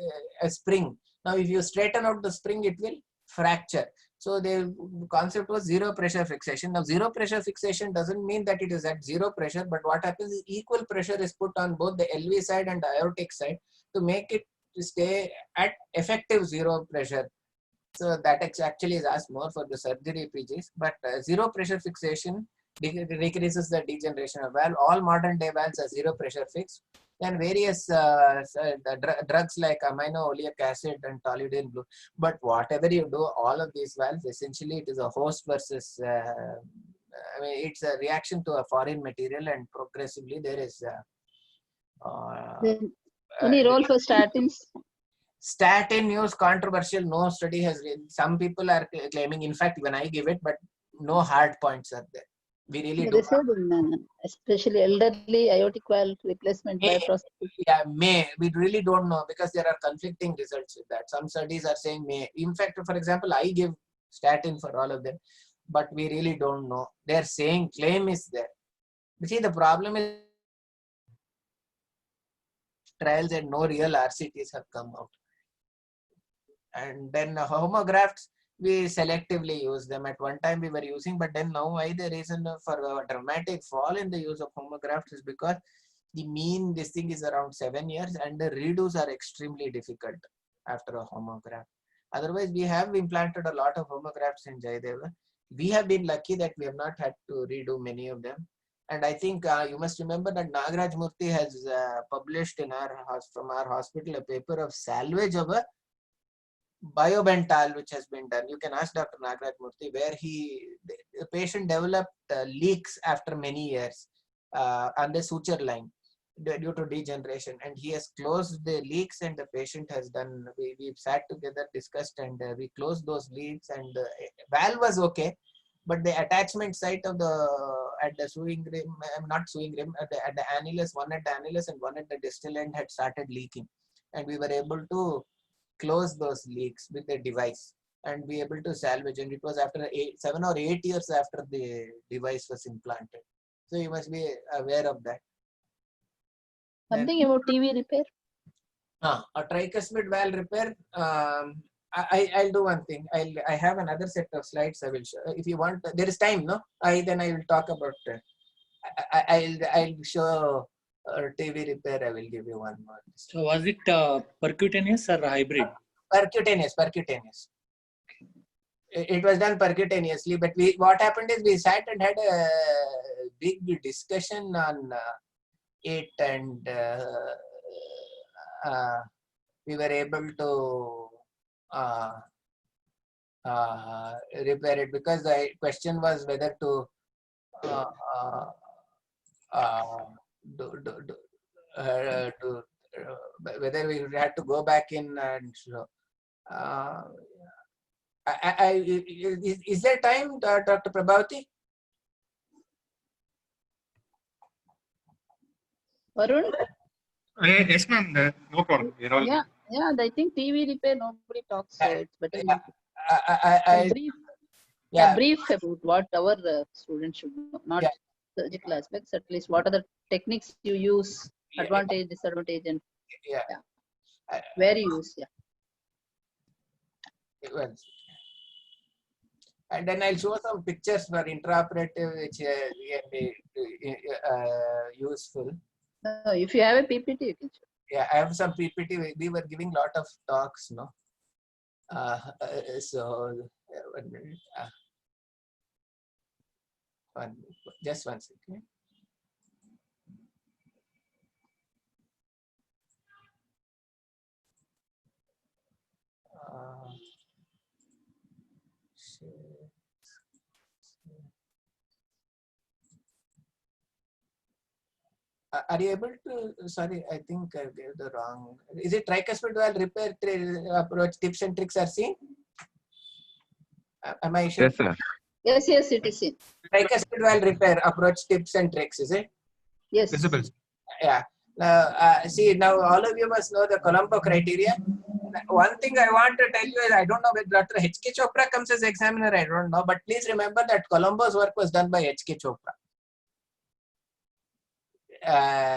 a spring. Now, if you straighten out the spring, it will fracture. So the concept was zero pressure fixation. Now, zero pressure fixation doesn't mean that it is at zero pressure, but what happens is equal pressure is put on both the LV side and the aortic side to make it stay at effective zero pressure. So that actually is asked more for the surgery PGs, but zero pressure fixation decreases the degeneration of valve. All modern day valves are zero pressure fixed. Then various drugs like amino oleic acid and toluidine blue. But whatever you do, all of these valves, essentially it is a host versus, it's a reaction to a foreign material, and progressively there is any role for statins? Statin use controversial. No study has. Some people are claiming. In fact, when I give it, but no hard points are there. We really do. Especially elderly aortic valve replacement by prosthetic. Yeah, we really don't know, because there are conflicting results with that. Some studies are saying may. In fact, for example, I give statin for all of them, but we really don't know. They're saying claim is there. But see, the problem is trials and no real RCTs have come out. And then homografts, we selectively use them. At one time we were using, but then now why the reason for a dramatic fall in the use of homografts is because the mean this thing is around 7 years, and the redos are extremely difficult after a homograft. Otherwise, we have implanted a lot of homografts in Jayadeva. We have been lucky that we have not had to redo many of them. And I think you must remember that Nagaraj Murthy has published in from our hospital a paper of salvage of a Biobental which has been done. You can ask Dr. Nagaraj Murthy, where the patient developed leaks after many years on the suture line due to degeneration, and he has closed the leaks, and the patient has done. We sat together, discussed, and we closed those leaks, and the valve was okay, but the attachment site of at the sewing rim, not sewing rim, at the annulus, one at the annulus and one at the distal end had started leaking, and we were able to close those leaks with the device and be able to salvage. And it was after 7 or 8 years after the device was implanted. So you must be aware of that. Something about TV repair? A tricuspid valve repair. I'll do one thing. I have another set of slides. I will show. If you want, there is time, no? Then I will talk about. I'll show TV repair. I will give you one more. So was it percutaneous or hybrid? Percutaneous. It was done percutaneously, but what happened is we sat and had a big discussion on it, and we were able to repair it, because the question was whether to whether we had to go back in and show. Is there time, Dr. Prabhavati? Varun? Yes, ma'am. No problem. We're all Yeah, I think TV repair nobody talks, so it's better. Brief about what our students should know, not surgical aspects. At least what are the techniques you use, advantage, disadvantage, and where you use. And then I'll show some pictures for intraoperative, which can be useful. If you have a PPT, you can show. Yeah, I have some PPT. We were giving lot of talks, no? So 1 minute. Just 1 second. Are you able to? Sorry, I think I gave the wrong. Is it tricuspid valve repair approach tips and tricks are seen? Am I sure? Yes, sir. Yes, it is seen. Tricuspid valve repair approach tips and tricks, is it? Yes. visible. Yeah. See, now all of you must know the Colombo criteria. One thing I want to tell you is, I don't know whether Dr. H.K. Chopra comes as examiner, I don't know, but please remember that Colombo's work was done by H.K. Chopra.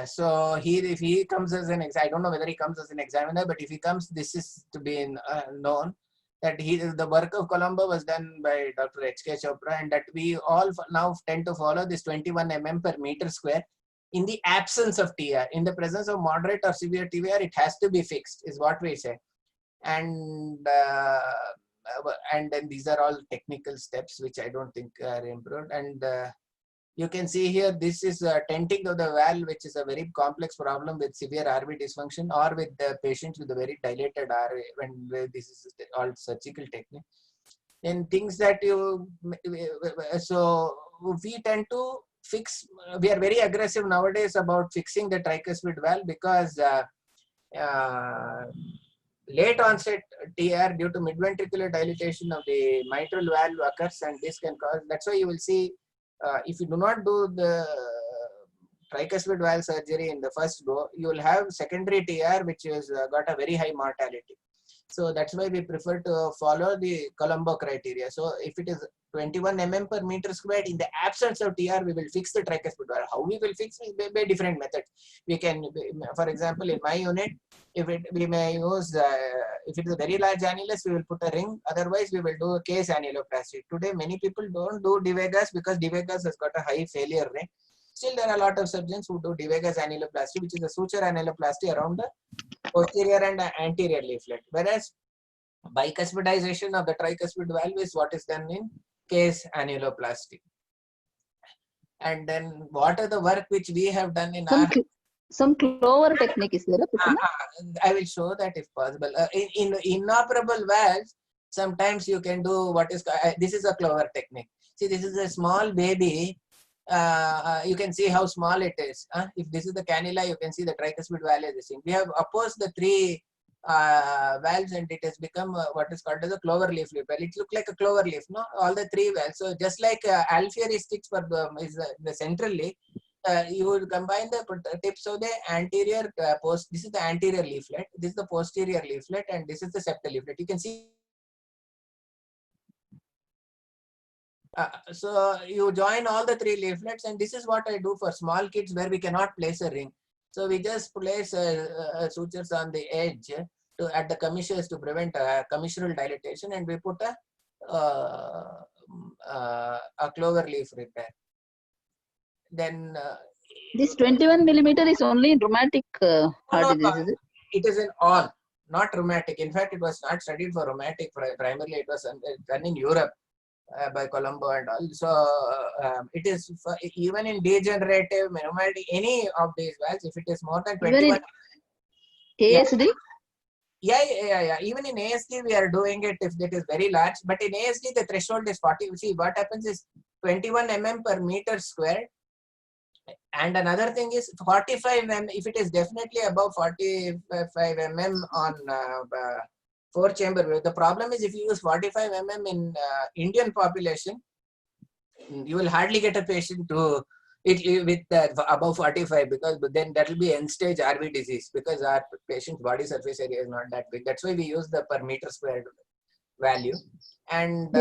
So if he comes as an I don't know whether he comes as an examiner, but if he comes, this is to be known that the work of Colombo was done by Dr. H.K. Chopra, and that we all now tend to follow this 21 mm per meter square in the absence of TR. In the presence of moderate or severe TR, it has to be fixed, is what we say. And then these are all technical steps which I don't think are improved. And you can see here, this is tenting of the valve, which is a very complex problem with severe RV dysfunction, or with the patients with a very dilated RV, when this is all surgical technique. And things that so we tend to fix, we are very aggressive nowadays about fixing the tricuspid valve, because late onset TR due to midventricular dilatation of the mitral valve occurs, and this can cause, that's why you will see if you do not do the tricuspid valve surgery in the first go, you will have secondary TR which has got a very high mortality. So that's why we prefer to follow the Colombo criteria. So if it is 21 mm per meter squared, in the absence of TR, we will fix the tricuspid valve. How we will fix it by different methods. We can, for example, in my unit, we may use, if it is a very large annulus, we will put a ring. Otherwise, we will do a case annuloplasty. Today, many people don't do de Vegas because de Vegas has got a high failure rate. Still, there are a lot of surgeons who do de Vegas annuloplasty, which is a suture annuloplasty around the posterior and anterior leaflet. Whereas bicuspidization of the tricuspid valve is what is done in case annuloplasty. And then what are the work which we have done in some Clover technique is there? I will show that if possible. In inoperable valves, sometimes you can do what is, this is a Clover technique. See, this is a small baby. You can see how small it is. If this is the cannula, you can see the tricuspid valve is the same. We have opposed the three valves, and it has become what is called as a clover leaf repair. It looks like a clover leaf, no? All the three valves. So just like Alfieri sticks for the central leaf, you will combine the tips of the anterior this is the anterior leaflet, this is the posterior leaflet, and this is the septal leaflet. You can see. So you join all the three leaflets, and this is what I do for small kids where we cannot place a ring. So we just place sutures on the edge, at the commissures to prevent commissural dilatation, and we put a clover leaf repair. Then this 21 millimeter is only in rheumatic heart no, disease, is it? it is in all, not rheumatic. In fact, it was not studied for rheumatic primarily. It was done in Europe by Colombo and all. So it is for, even in degenerative, rheumatic, any of these valves, if it is more than 21. Even ASD? Yeah. Even in ASD, we are doing it if it is very large. But in ASD, the threshold is 40. See, what happens is 21 mm per meter squared. And another thing is 45 mm, if it is definitely above 45 mm on 4-chamber. The problem is if you use 45 mm in Indian population, you will hardly get a patient to it with above 45, because then that will be end stage RV disease, because our patient's body surface area is not that big. That's why we use the per meter squared value. And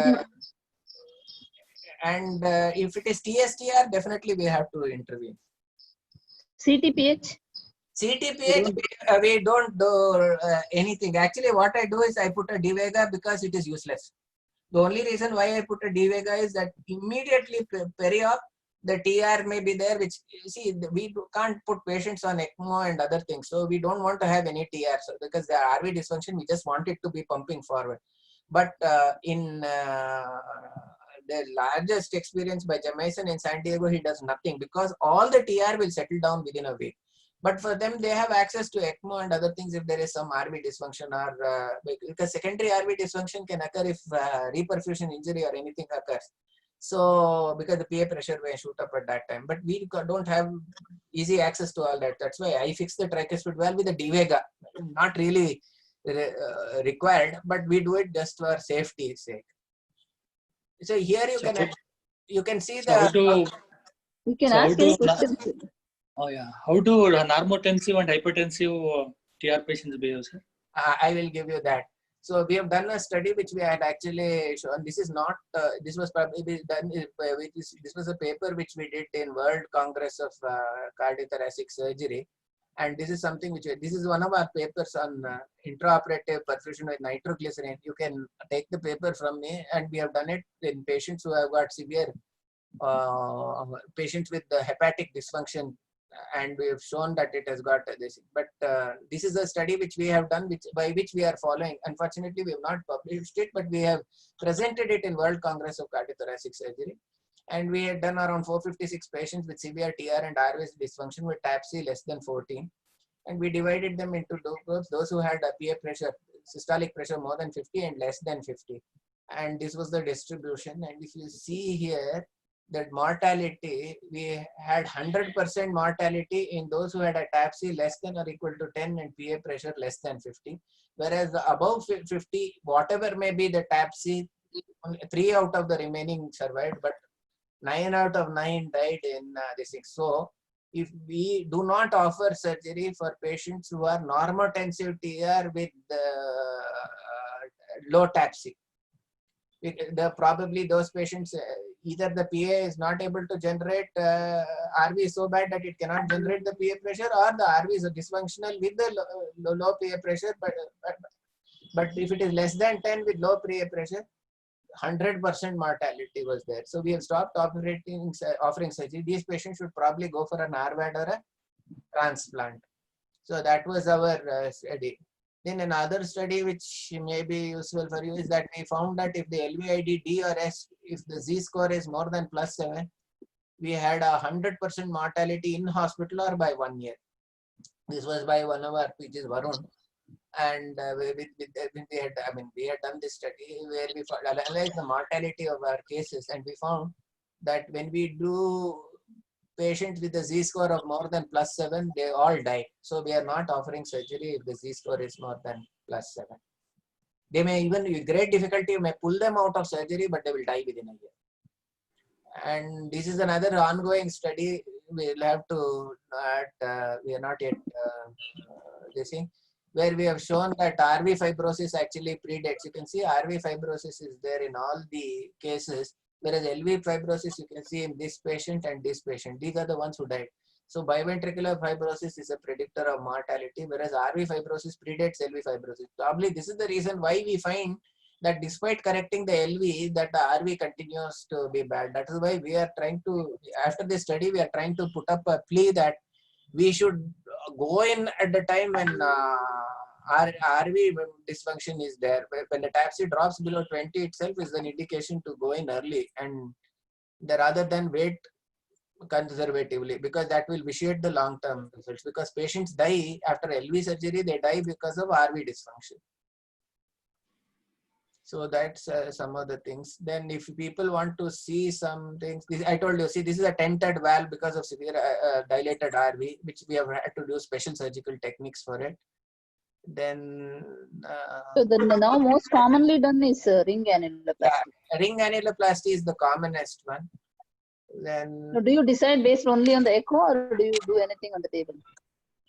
if it is TSTR, definitely we have to intervene. CTPH? CTPH, we don't do anything. Actually, what I do is I put a D-Vega because it is useless. The only reason why I put a D-Vega is that immediately peri-op, the TR may be there, which, see, we can't put patients on ECMO and other things. So we don't want to have any TR, so because the RV dysfunction, we just want it to be pumping forward. But in the largest experience by Jamison in San Diego, he does nothing because all the TR will settle down within a week. But for them, they have access to ECMO and other things if there is some RV dysfunction, or because secondary RV dysfunction can occur if reperfusion injury or anything occurs. So because the PA pressure may shoot up at that time, but we don't have easy access to all that. That's why I fix the tricuspid valve with a D-Vega. Not really required, but we do it just for safety's sake. So here you can see the. You can ask any questions. Oh yeah, how do normotensive and hypertensive TR patients behave, sir? I will give you that. So we have done a study which we had actually shown. This is not. This was probably done. This was a paper which we did in World Congress of Cardiothoracic Surgery, and this is something which this is one of our papers on intraoperative perfusion with nitroglycerin. You can take the paper from me, and we have done it in patients who have got severe patients with the hepatic dysfunction. And we have shown that it has got this. But this is a study which we have done, by which we are following. Unfortunately, we have not published it, but we have presented it in World Congress of Cardiothoracic Surgery. And we had done around 456 patients with severe TR and RVS dysfunction with TAPC less than 14. And we divided them into two groups: those who had a PA pressure, systolic pressure more than 50 and less than 50. And this was the distribution. And if you see here, that mortality, we had 100% mortality in those who had a TAPC less than or equal to 10 and PA pressure less than 50. Whereas the above 50, whatever may be the TAPC, 3 out of the remaining survived, but 9 out of 9 died in this thing. So if we do not offer surgery for patients who are normotensive TR with low TAPC, probably those patients, either the PA is not able to generate RV so bad that it cannot generate the PA pressure, or the RV is dysfunctional with the low PA pressure. But if it is less than 10 with low PA pressure, 100% mortality was there. So we have stopped offering surgery. These patients should probably go for an RVAD or a transplant. So that was our study. Then another study which may be useful for you is that we found that if the LVID D or S, if the Z score is more than +7, we had 100% mortality in hospital or by 1 year. This was by one of our PGs, Varun. And we had done this study where we analyzed the mortality of our cases, and we found that when we do patients with a Z-score of more than +7, they all die. So we are not offering surgery if the Z-score is more than +7. They may even, with great difficulty, you may pull them out of surgery, but they will die within a year. And this is another ongoing study. We'll have to, we are not yet this thing, where we have shown that RV fibrosis actually predates. You can see RV fibrosis is there in all the cases, whereas LV fibrosis you can see in this patient and this patient. These are the ones who died. So biventricular fibrosis is a predictor of mortality, whereas RV fibrosis predates LV fibrosis. Probably this is the reason why we find that despite correcting the LV, that the RV continues to be bad. That is why we are trying to, after this study, we are trying to put up a plea that we should go in at the time when RV dysfunction is there. When the TAPC drops below 20 itself is an indication to go in early, and rather than wait conservatively, because that will vitiate the long-term results, because patients die after LV surgery, they die because of RV dysfunction. So that's some of the things. Then if people want to see some things, I told you, see, this is a tented valve because of severe dilated RV, which we have had to do special surgical techniques for it. Then so the now most commonly done is ring annuloplasty. Yeah, ring annuloplasty is the commonest one. Then So do you decide based only on the echo, or do you do anything on the table?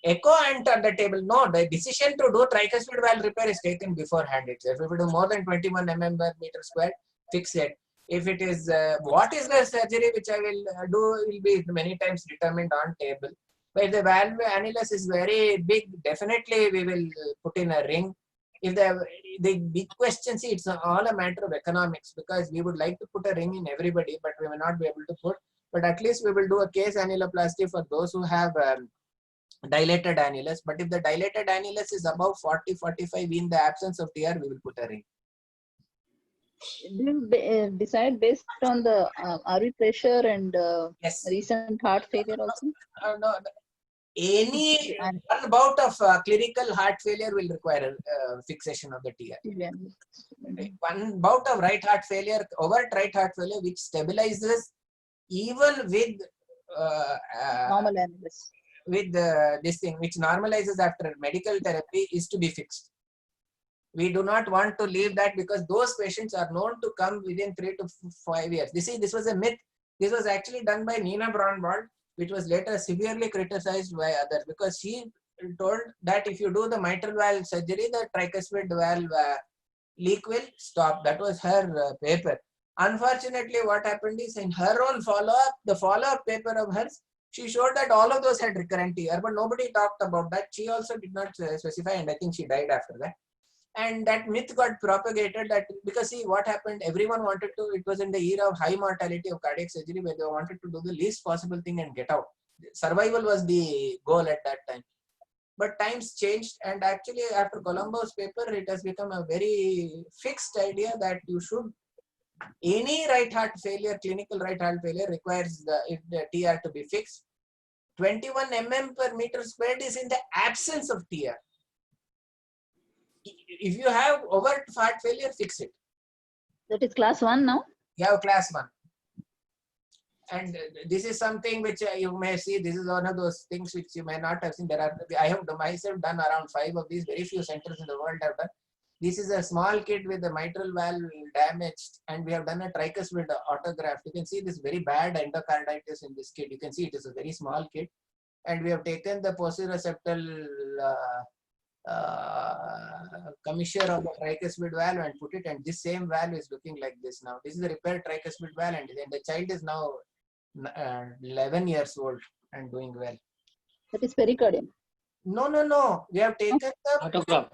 Echo and on the table, no. The decision to do tricuspid valve repair is taken beforehand itself. If you do more than 21 mm per meter square, fix it. If it is, what is the surgery which I will do will be many times determined on table. But if the valve annulus is very big, definitely we will put in a ring. If the big question, see, it's all a matter of economics, because we would like to put a ring in everybody, but we may not be able to put. But at least we will do a case annuloplasty for those who have dilated annulus. But if the dilated annulus is above 40-45 in the absence of TR, we will put a ring. Do you decide based on the RV pressure and Yes. recent heart failure also? No, any one bout of clinical heart failure will require fixation of the TR. One bout of right heart failure, overt right heart failure, which stabilizes even with Normal annulus. with this thing, which normalizes after medical therapy, is to be fixed. We do not want to leave that, because those patients are known to come within 3 to 5 years. This was a myth. This was actually done by Nina Braunwald, which was later severely criticized by others, because she told that if you do the mitral valve surgery, the tricuspid valve leak will stop. That was her paper. Unfortunately, what happened is, in her own follow-up, the follow-up paper of hers, she showed that all of those had recurrent TR, but nobody talked about that. She also did not specify, and I think she died after that. And that myth got propagated, that because, see, what happened, everyone wanted to, it was in the era of high mortality of cardiac surgery, where they wanted to do the least possible thing and get out. Survival was the goal at that time. But times changed, and actually after Colombo's paper, it has become a very fixed idea that you should, any right heart failure, clinical right heart failure requires the TR to be fixed. 21 mm per meter squared is in the absence of TR. If you have overt heart failure, fix it. That is class 1 now? You have class 1. And this is something which you may see. This is one of those things which you may not have seen. I have myself done around 5 of these. Very few centers in the world have done. This is a small kid with the mitral valve damaged, and we have done a tricuspid autograft. You can see this very bad endocarditis in this kid. You can see it is a very small kid. And we have taken the posterior septal commissure of the tricuspid valve and put it, and this same valve is looking like this now. This is a repaired tricuspid valve, and then the child is now 11 years old and doing well. That is pericardium. No. We have taken the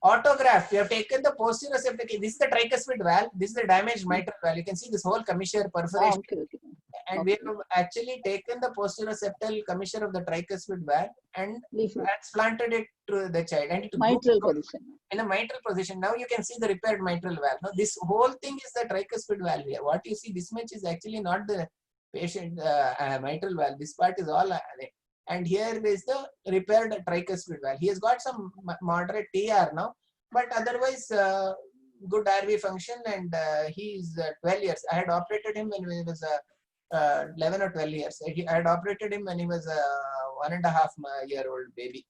autograft. We have taken the posterior septal. This is the tricuspid valve. This is the damaged mitral valve. You can see this whole commissure perforation. Okay. And we have actually taken the posterior septal commissure of the tricuspid valve and transplanted it to the child. And it mitral position. In a mitral position. Now you can see the repaired mitral valve. Now this whole thing is the tricuspid valve here. What you see, this much is actually not the patient mitral valve. This part is all. And here is the repaired tricuspid valve. He has got some moderate TR now, but otherwise good RV function, and he is 12 years. I had operated him when he was 11 or 12 years. I had operated him when he was a 1.5-year-old baby.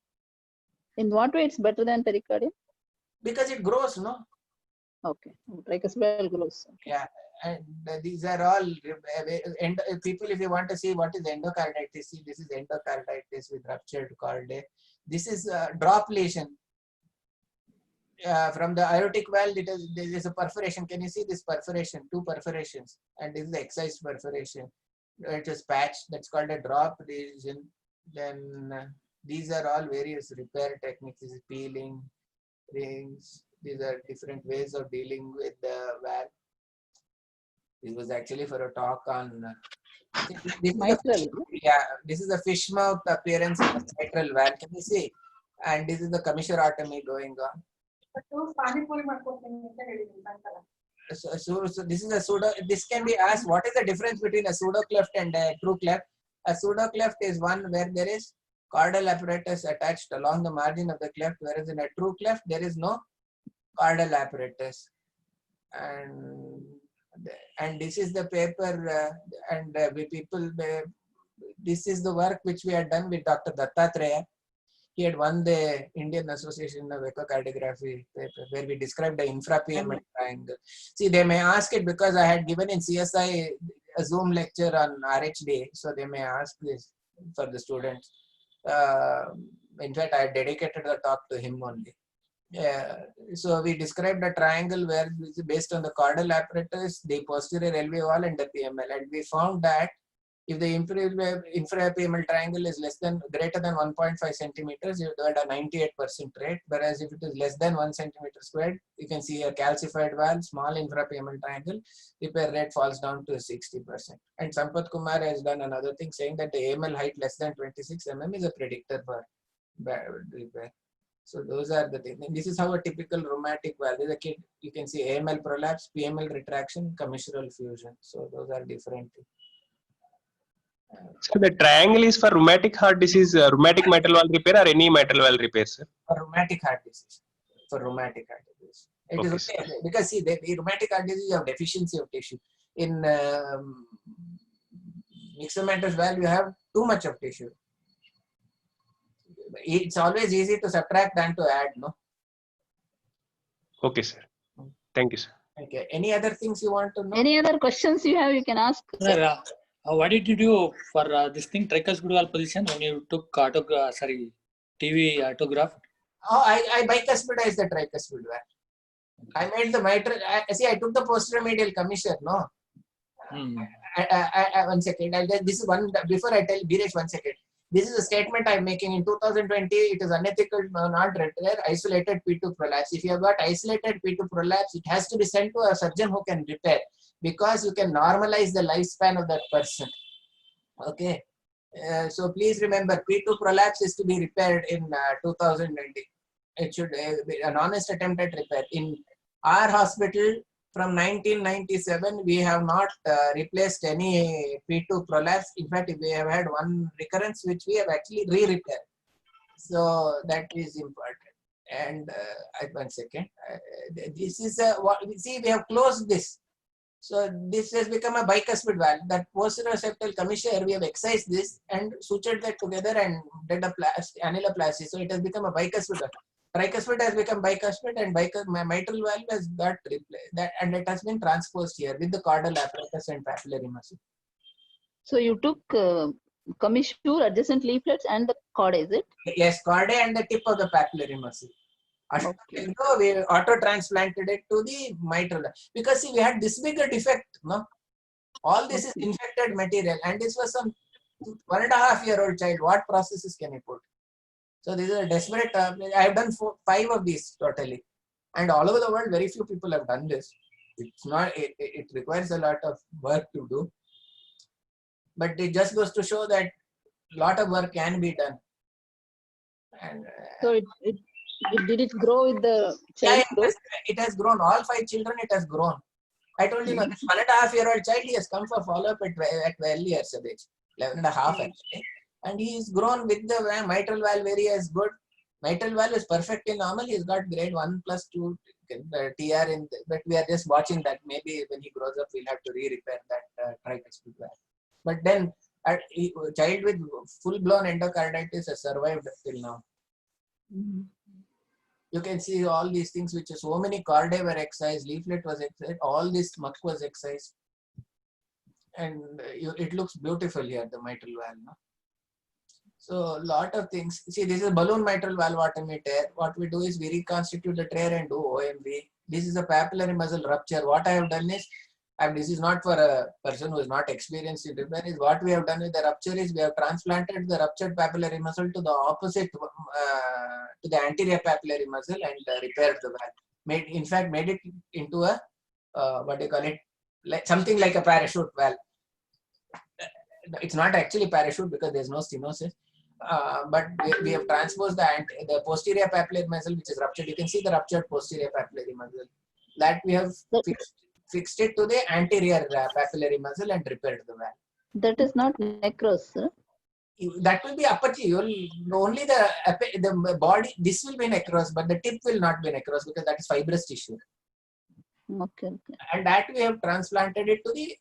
In what way it's better than pericardium? Because it grows, no? Okay. Tricuspid grows. Okay. Yeah. And these are all people, if you want to see what is endocarditis, see, this is endocarditis with ruptured chordae. This is drop lesion. From the aortic valve, there is a perforation. Can you see this perforation? 2 perforations. And this is the excised perforation. It is patched. That's called a drop lesion. Then these are all various repair techniques. This is peeling, rings. These are different ways of dealing with the valve. This was actually for a talk on this is the fish mouth appearance of the mitral valve. Can you see? And this is the commissurotomy going on. So this is a pseudo. This can be asked: what is the difference between a pseudo cleft and a true cleft? A pseudo cleft is one where there is caudal apparatus attached along the margin of the cleft, whereas in a true cleft there is no caudal apparatus. And this is the paper, this is the work which we had done with Dr. Dattatreya. He had won the Indian Association of Echocardiography paper where we described the infrapyramidal triangle. See, they may ask it because I had given in CSI a Zoom lecture on RHD, so they may ask this for the students. In fact, I dedicated the talk to him only. So we described a triangle where based on the caudal apparatus, the posterior LV wall and the PML, and we found that if the infrapyramidal triangle is greater than 1.5 centimeters, you had a 98% rate, whereas if it is less than 1 centimeter squared, you can see a calcified valve, small infrapyramidal triangle, repair rate falls down to 60%. And Sampath Kumar has done another thing saying that the AML height less than 26 mm is a predictor for repair. So those are the things. And this is how a typical rheumatic valve is. You can see AML prolapse, PML retraction, commissural fusion. So those are different things. So the triangle is for rheumatic heart disease, rheumatic mitral valve repair, or any mitral valve repair, sir? For rheumatic heart disease. For rheumatic heart disease. It is okay, because see, the rheumatic heart disease, you have deficiency of tissue. In myxomatous valve, you have too much of tissue. It's always easy to subtract than to add, no? Okay, sir. Thank you, sir. Okay. Any other things you want to know? Any other questions you have, you can ask. Sir, what did you do for this thing, tricuspid valve position, when you took TV autograph? Oh, I bicuspidized the tricuspid valve. I made the mitral. I took the posterior medial commissure, no? One second. This is one, before I tell Biresh, 1 second. This is a statement I'm making. In 2020, it is unethical not repair isolated P2 prolapse. If you have got isolated P2 prolapse, it has to be sent to a surgeon who can repair, because you can normalize the lifespan of that person. Okay. So please remember, P2 prolapse is to be repaired in 2020. It should be an honest attempt at repair. In our hospital, from 1997, we have not replaced any P2 prolapse. In fact, we have had one recurrence, which we have actually re-repaired. So that is important. And 1 second. This is what we see. We have closed this. So this has become a bicuspid valve. That posterior septal commissure, we have excised this and sutured that together and did a annuloplasty. So it has become a bicuspid valve. Tricuspid has become bicuspid, and mitral valve has got replaced, and it has been transposed here with the caudal apparatus and papillary muscle. So you took commissure, adjacent leaflets, and the chordae, is it? Yes, chordae and the tip of the papillary muscle. Okay. We auto-transplanted it to the mitral valve. Because see, we had this bigger defect, no? All this is infected material, and this was some 1.5-year-old child. What processes can you put? So this is a desperate. I have done 5 of these totally, and all over the world, very few people have done this. It's not. It requires a lot of work to do, but it just goes to show that a lot of work can be done. And so did it grow with the child? Yeah, it has grown. All 5 children, it has grown. I told you, this 1.5-year-old child, he has come for follow-up at 12 years of age, 11.5 actually. And he is grown with the mitral valve area is good. Mitral valve is perfectly normal. He's got grade 1+2 TR but we are just watching that. Maybe when he grows up, we'll have to re-repair that tricuspid valve. But then a child with full-blown endocarditis has survived till now. You can see all these things, which is so many chordae were excised, leaflet was excised, all this muck was excised. And it looks beautiful here, the mitral valve. No? So a lot of things. See, this is balloon mitral valvotomy tear. What we do is we reconstitute the tear and do OMV. This is a papillary muscle rupture. What I have done is and this is not for a person who is not experienced in repair, is what we have done with the rupture is we have transplanted the ruptured papillary muscle to the opposite, to the anterior papillary muscle and repaired the valve. In fact, made it into a, what do you call it, like something like a parachute valve. It's not actually parachute because there's no stenosis. But we have transposed the posterior papillary muscle, which is ruptured. You can see the ruptured posterior papillary muscle. That we have fixed it to the anterior papillary muscle and repaired the valve. That is not necros, sir. That will be aperture. Only the body, this will be necros, but the tip will not be necros because that is fibrous tissue. Okay. And that we have transplanted it to the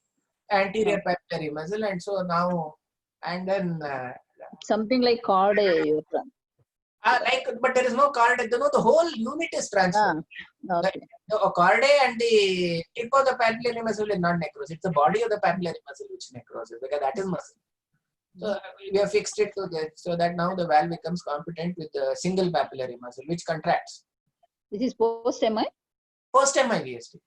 anterior papillary muscle, and so now, and then something like cord you but there is no cord. The whole unit is transferred. Okay. The cord and the tip of the papillary muscle is not necros. It's the body of the papillary muscle which necroses because that is muscle. So we have fixed it to that, so that now the valve becomes competent with the single papillary muscle which contracts. This is post-MI? Post-MI VSD.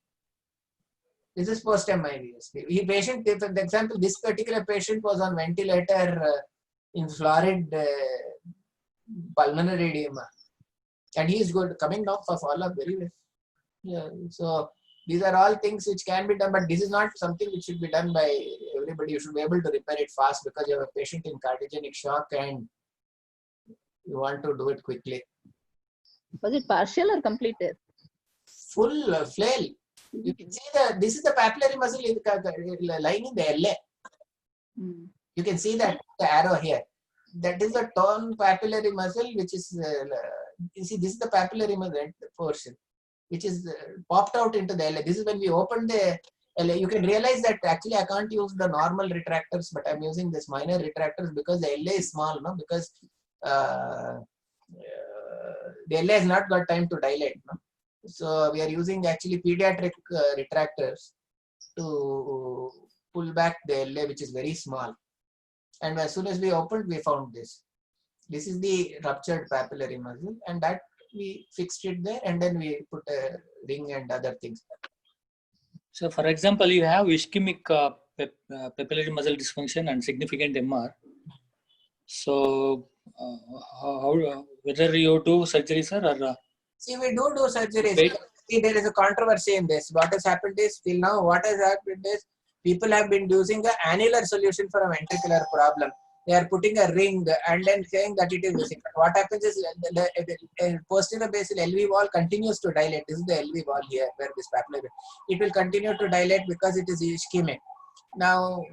This is post-MI VSD. Patient, for example, this particular patient was on ventilator in florid pulmonary edema, and he is good, coming down for follow-up very well. Yeah, so these are all things which can be done, but this is not something which should be done by everybody. You should be able to repair it fast because you have a patient in cardiogenic shock and you want to do it quickly. Was it partial or complete? Full flail. You can see this is the papillary muscle lying in the LA. You can see that the arrow here. That is the torn papillary muscle, which is, you see, this is the papillary muscle portion, which is popped out into the LA. This is when we open the LA. You can realize that actually I can't use the normal retractors, but I'm using this minor retractors because the LA is small, no? Because the LA has not got time to dilate, no? So we are using actually pediatric retractors to pull back the LA, which is very small. And as soon as we opened, we found this. This is the ruptured papillary muscle, and that we fixed it there, and then we put a ring and other things. So, for example, you have ischemic papillary muscle dysfunction and significant MR. So, whether you do surgery, sir, or see, we do surgeries. See, there is a controversy in this. What has happened is, till now, what has happened is, people have been using an annular solution for a ventricular problem. They are putting a ring and then saying that it is missing. But what happens is the posterior basal LV wall continues to dilate. This is the LV wall here where this papillary. It will continue to dilate because it is ischemic. Now,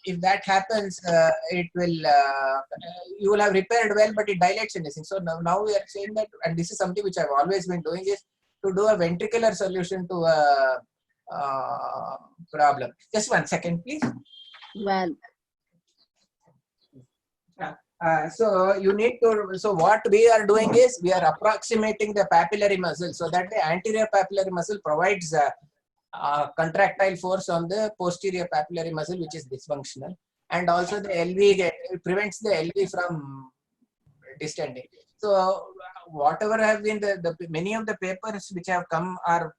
if that happens, it will you will have repaired well, but it dilates anything. So now we are saying that, and this is something which I've always been doing, is to do a ventricular solution to a problem. Just 1 second, please. Well. So you need to. So what we are doing is we are approximating the papillary muscle so that the anterior papillary muscle provides contractile force on the posterior papillary muscle, which is dysfunctional, and also the LV prevents the LV from distending. So whatever have been the many of the papers which have come are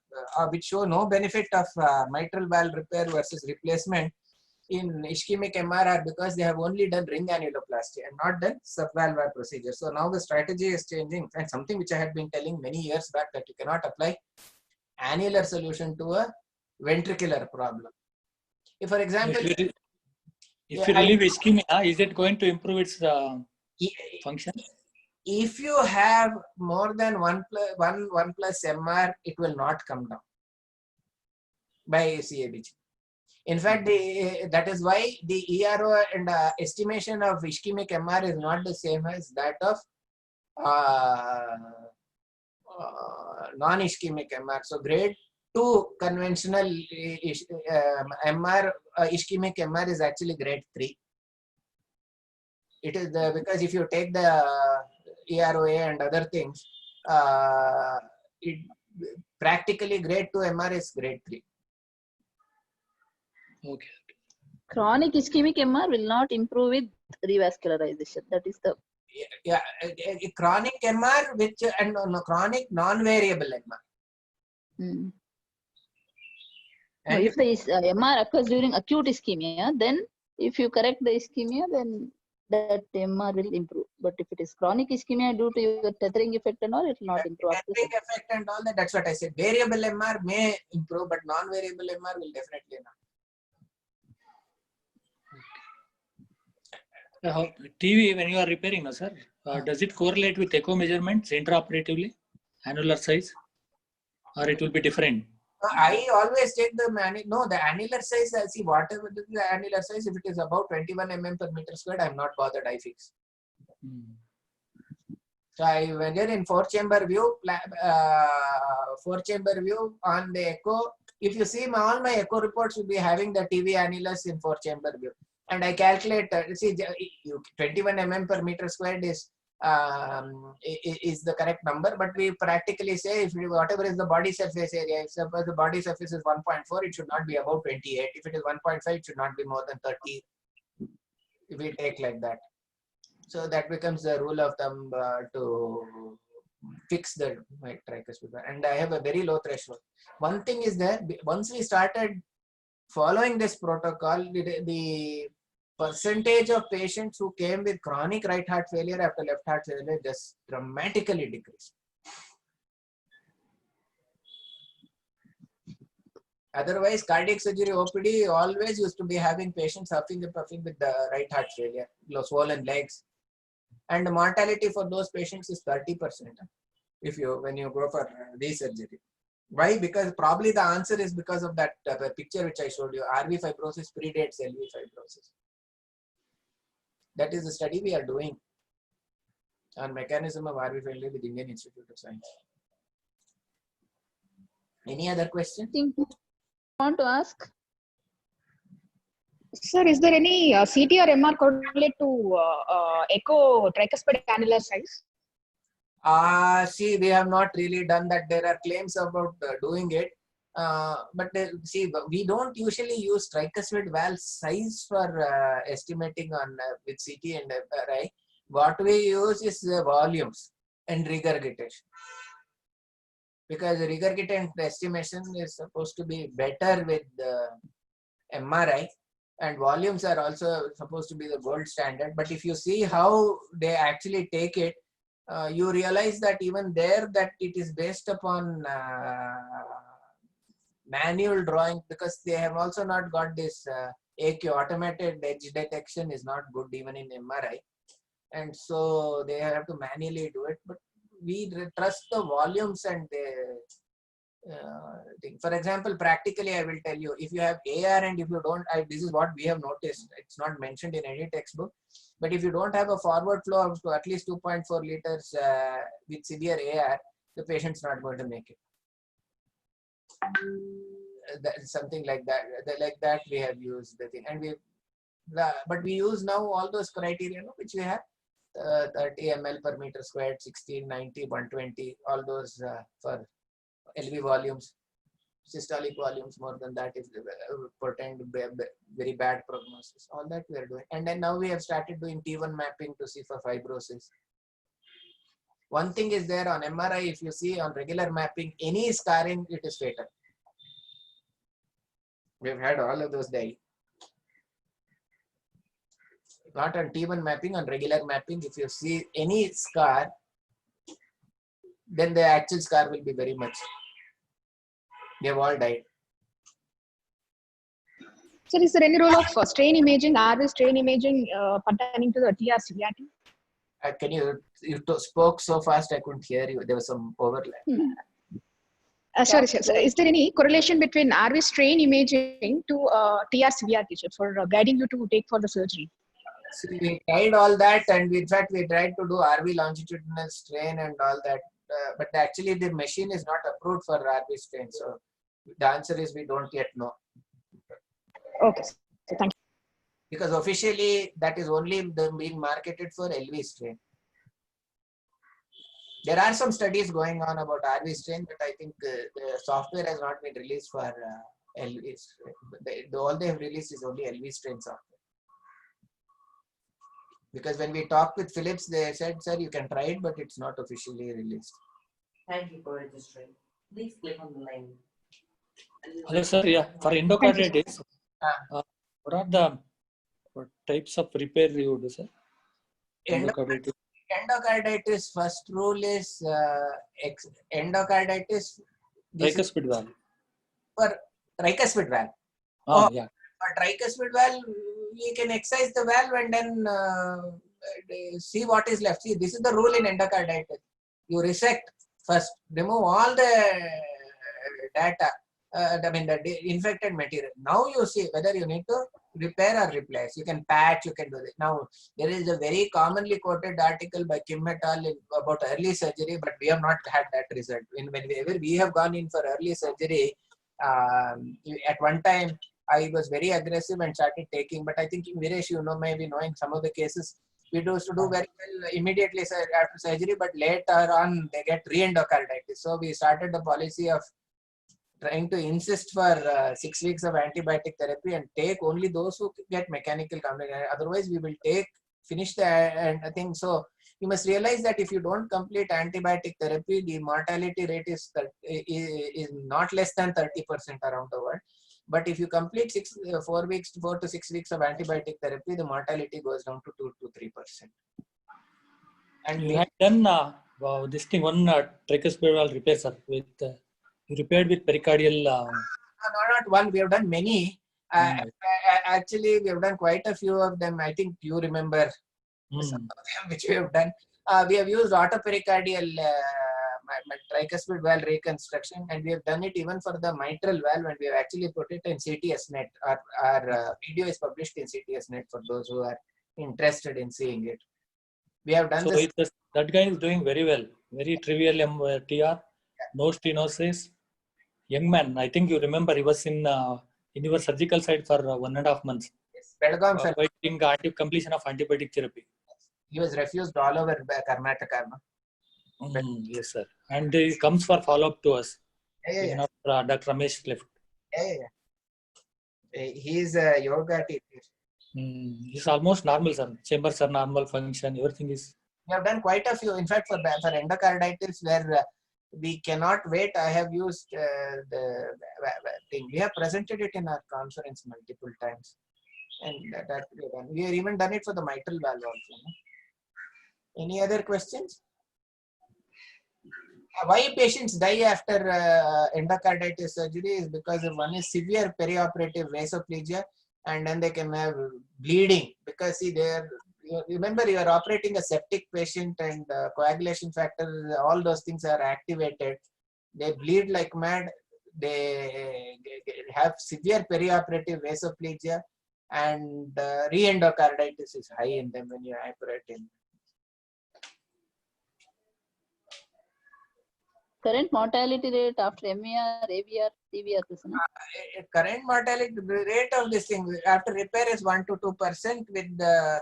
which show no benefit of mitral valve repair versus replacement in ischemic MR because they have only done ring annuloplasty and not done subvalvular procedure. So now the strategy is changing, and something which I had been telling many years back, that you cannot apply annular solution to a ventricular problem. If, for example, if you relieve ischemia, is it going to improve its function? If you have more than 1 plus MR, it will not come down by CABG. In fact, that is why the ERO and estimation of ischemic MR is not the same as that of non-ischemic MR. So grade 2 conventional MR, ischemic MR is actually grade 3. It is because if you take the EROA and other things, practically grade 2 MR is grade 3. Okay. Chronic ischemic MR will not improve with revascularization. That is the chronic MR, which and chronic non-variable MR. No, if the MR occurs during acute ischemia, then if you correct the ischemia, then that MR will improve. But if it is chronic ischemia due to your tethering effect and all, it will not improve. Tethering effect and all that, that's what I said. Variable MR may improve, but non-variable MR will definitely not. TV, when you are repairing, no, sir, does it correlate with echo measurements intraoperatively, annular size, or it will be different? I always take the the annular size. See, whatever the annular size, if it is about 21 mm per meter squared, I'm not bothered. I fix. So I measure in 4-chamber view, on the echo. If you see, all my echo reports will be having the TV annulus in 4-chamber view, and I calculate. See, 21 mm per meter squared is the correct number, but we practically say if whatever is the body surface area, if suppose the body surface is 1.4, it should not be above 28. If it is 1.5, it should not be more than 30. If we take like that, so that becomes the rule of thumb to fix the tricuspid. And I have a very low threshold. One thing is that once we started following this protocol, the percentage of patients who came with chronic right heart failure after left heart failure just dramatically decreased. Otherwise, cardiac surgery OPD always used to be having patients huffing and puffing with the right heart failure, swollen legs, and the mortality for those patients is 30%. When you go for resurgery. Why? Because probably the answer is because of that picture which I showed you. RV fibrosis predates LV fibrosis. That is the study we are doing on mechanism of RV failure with Indian Institute of Science. Any other question? Want to ask? Sir, is there any CT or MR correlate to echo tricuspid annular size? See, we have not really done that. There are claims about doing it. But see, we don't usually use tricuspid valve size for estimating on with CT and MRI. What we use is volumes and regurgitation. Because regurgitant estimation is supposed to be better with MRI, and volumes are also supposed to be the gold standard. But if you see how they actually take it, you realize that even there that it is based upon manual drawing, because they have also not got this AQ, automated edge detection is not good even in MRI, and so they have to manually do it. But we trust the volumes and the thing. For example, practically I will tell you, if you have AR and if you don't, this is what we have noticed. It's not mentioned in any textbook, but if you don't have a forward flow of at least 2.4 liters with severe AR, the patient's not going to make it. Something like that. Like that we have used the thing, and but we use now all those criteria which we have. 30 ml per meter squared, 16, 90, 120, all those for LV volumes, systolic volumes more than that if portend very bad prognosis. All that we are doing. And then now we have started doing T1 mapping to see for fibrosis. One thing is there on MRI, if you see on regular mapping, any scarring, it is fatal. We've had all of those days. Not on T1 mapping, on regular mapping, if you see any scar, then the actual scar will be very much. They have all died. Sir, is there any role of strain imaging, RV strain imaging pertaining to the TR-CVRT? Can you spoke so fast I couldn't hear you. There was some overlap. Sorry, sir. Is there any correlation between RV strain imaging to TR-CVRT for guiding you to take for the surgery? So we tried all that, and in fact we tried to do RV longitudinal strain and all that, but actually the machine is not approved for RV strain. So the answer is we don't yet know. Okay, so thank you. Because officially that is only being marketed for LV strain. There are some studies going on about RV strain, but I think the software has not been released for LV strain. All they have released is only LV strain software. Because when we talked with Philips, they said, sir, you can try it, but it's not officially released. Thank you for registering. Please click on the link. Hello, sir. Yeah, for endocarditis, what are the types of repair you do, sir? Endocarditis. Endocarditis, first rule is endocarditis. This is Tricuspid valve. for tricuspid valve. Oh, yeah. For tricuspid valve, we can excise the valve and then see what is left. See, this is the rule in endocarditis. You resect first, remove all the data, the infected material. Now you see whether you need to repair or replace. You can patch, you can do this. Now, there is a very commonly quoted article by Kim et al. About early surgery, but we have not had that result. Whenever we have gone in for early surgery, at one time, I was very aggressive and started taking, but I think Viresh, maybe knowing some of the cases, we used to do very well immediately after surgery, but later on they get re-endocarditis. So we started the policy of trying to insist for 6 weeks of antibiotic therapy and take only those who get mechanical complications. Otherwise, we will finish the thing. So you must realize that if you don't complete antibiotic therapy, the mortality rate is not less than 30% around the world. But if you complete 4 to 6 weeks of antibiotic therapy, the mortality goes down to 2 to 3%. And you had done this thing, one tricuspid valve repair, sir, with you repaired with pericardial. No, not one. We have done many. Actually, we have done quite a few of them. I think you remember some of them which we have done. We have used autopericardial tricuspid valve reconstruction, and we have done it even for the mitral valve, and we have actually put it in CTSNet. Our video is published in CTSNet for those who are interested in seeing it. We have done this. That guy is doing very well. Very trivial TR, no stenosis. Young man, I think you remember he was in your surgical side for 1.5 months. Yes, Belgaum waiting completion of antibiotic therapy. He was refused all over Karnataka. Yes, sir. And he comes for follow-up to us. Yeah. Dr. Ramesh left. Yeah. He is a yoga teacher. He's almost normal, sir. Chambers are normal, function, everything is. We have done quite a few. In fact, for endocarditis, where we cannot wait, I have used the thing. We have presented it in our conference multiple times. And that we have done. We have even done it for the mitral valve also. No? Any other questions? Why patients die after endocarditis surgery is because one is severe perioperative vasoplegia, and then they can have bleeding because see remember you are operating a septic patient and coagulation factor, all those things are activated. They bleed like mad. They have severe perioperative vasoplegia, and re-endocarditis is high in them when you operate in. Current mortality rate after MER, AVR, CVR, current mortality rate of this thing after repair is 1 to 2%. With the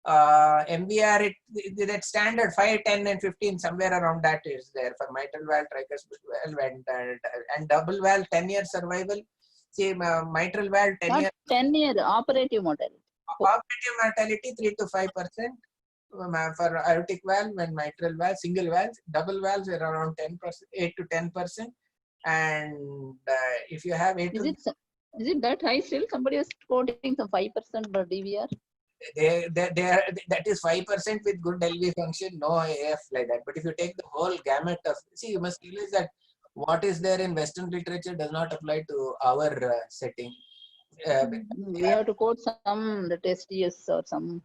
MVR, that standard 5, 10, and 15, somewhere around that is there for mitral valve, tricuspid valve, and double valve 10-year survival. See, mitral valve 10 year. 10-year operative mortality. Operative mortality 3 to 5%. For aortic valve and mitral valve, single valves, double valves are around 10%, 8 to 10%. And if you have 8 is it that high still? Somebody was quoting some 5% for DVR. That is 5% with good LV function, no AF like that. But if you take the whole gamut of, see, you must realize that what is there in Western literature does not apply to our setting. We have to quote some the STS or some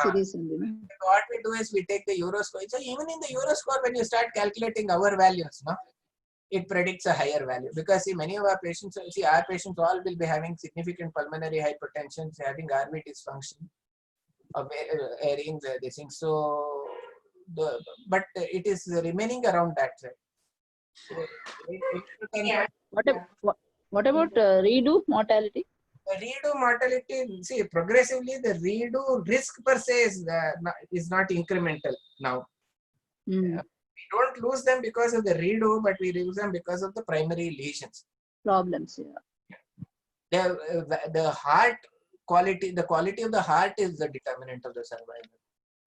series. What we do is we take the Euroscore. So even in the Euroscore, when you start calculating our values, it predicts a higher value because see many of our patients, our patients all will be having significant pulmonary hypertension, having RV dysfunction, airing this thing. So, but it is remaining around that. What about redo mortality? Redo mortality, see, progressively the redo risk per se is not incremental now. We don't lose them because of the redo, but we lose them because of the primary lesions. Problems, yeah. The heart quality, the quality of the heart is the determinant of the survival.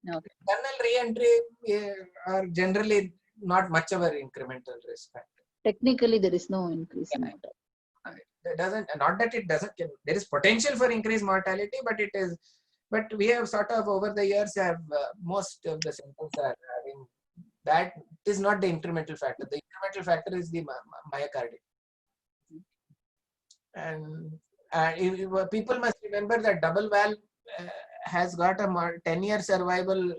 Okay. Internal re-entry are generally not much of an incremental risk factor. Technically, there is no increase in mortality. It doesn't, not that it doesn't, there is potential for increased mortality, but we have sort of over the years have most of the symptoms are having that is not the incremental factor. The incremental factor is the myocardium. And people must remember that double valve has got a 10-year survival.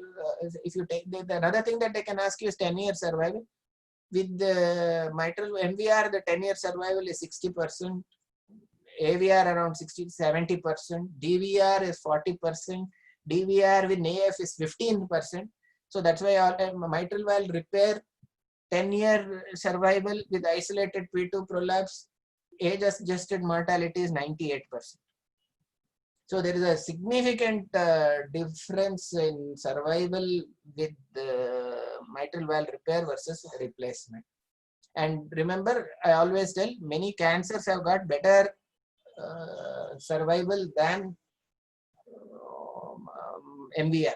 If you take another thing that they can ask you is 10-year survival. With the mitral MVR, the 10-year survival is 60%, AVR around 60-70%, DVR is 40%, DVR with AF is 15%. So that's why mitral valve repair, 10-year survival with isolated P2 prolapse, age-adjusted mortality is 98%. So there is a significant difference in survival with the mitral valve repair versus replacement. And remember, I always tell, many cancers have got better survival than MVR,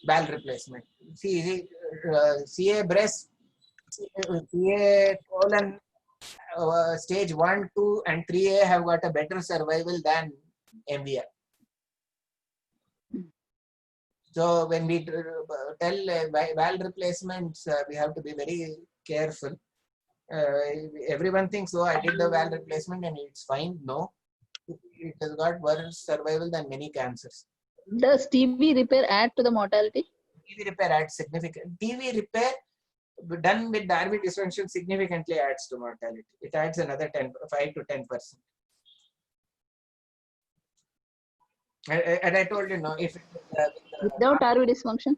valve replacement. See, CA breast, CA colon, stage 1, 2, and 3A have got a better survival than MVR. So when we tell valve replacements, we have to be very careful. Everyone thinks, oh, I did the valve replacement and it's fine. No, it has got worse survival than many cancers. Does TB repair add to the mortality? TB repair adds significant. TB repair done with Darby dysfunction significantly adds to mortality. It adds another 5 to 10%. And I told you, no, if without RV dysfunction?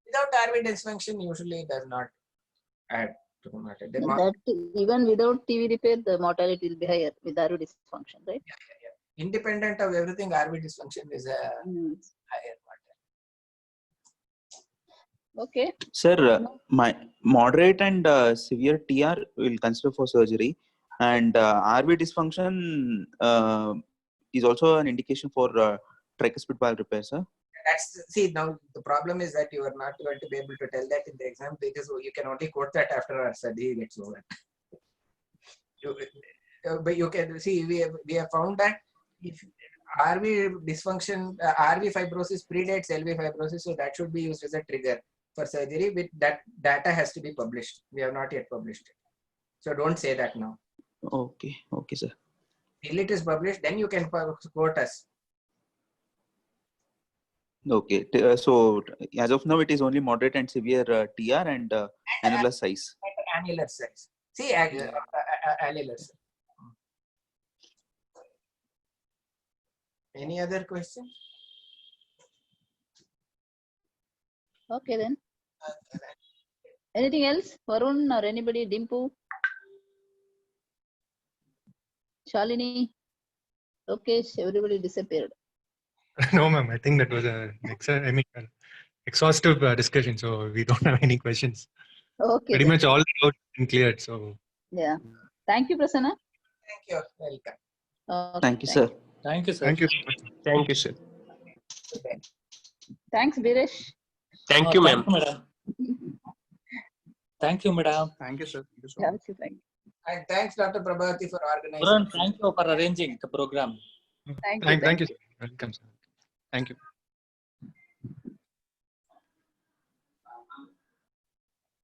Without RV dysfunction, usually it does not add to the mortality. That even without TB repair, the mortality will be higher with RV dysfunction, right? Yeah. Independent of everything, RV dysfunction is a higher mortality. Okay. Sir, my moderate and severe TR will consider for surgery, and RV dysfunction is also an indication for tricuspid valve repair, sir. See, now the problem is that you are not going to be able to tell that in the exam because you can only quote that after our study gets over. But you can see, we have found that if RV dysfunction, RV fibrosis predates LV fibrosis, so that should be used as a trigger for surgery. With that data has to be published. We have not yet published it, so don't say that now. Okay, okay, sir. Till it is published, then you can quote us. Okay, so as of now, it is only moderate and severe TR and annular size. Annular size. See, annular size. Any other question? Okay then. Anything else? Varun or anybody? Dimpu? Shalini? Okay, everybody disappeared. No, ma'am. I think that was exhaustive discussion. So we don't have any questions. Okay. Pretty much all the doubts been cleared. So yeah. Thank you, Prasanna. Thank you. Welcome. Okay, thank you, sir. Thank you, sir. thank you. Thank you, sir. Thanks, Biresh. Thank you, ma'am. Thank you, madam. Thank you, sir. Thank you so Yeah, much. thank you. And thanks, Dr. Prabhati, for organizing. Varun, thank you for arranging the program. Thank you. Thank you, sir. Welcome, sir. Thank you.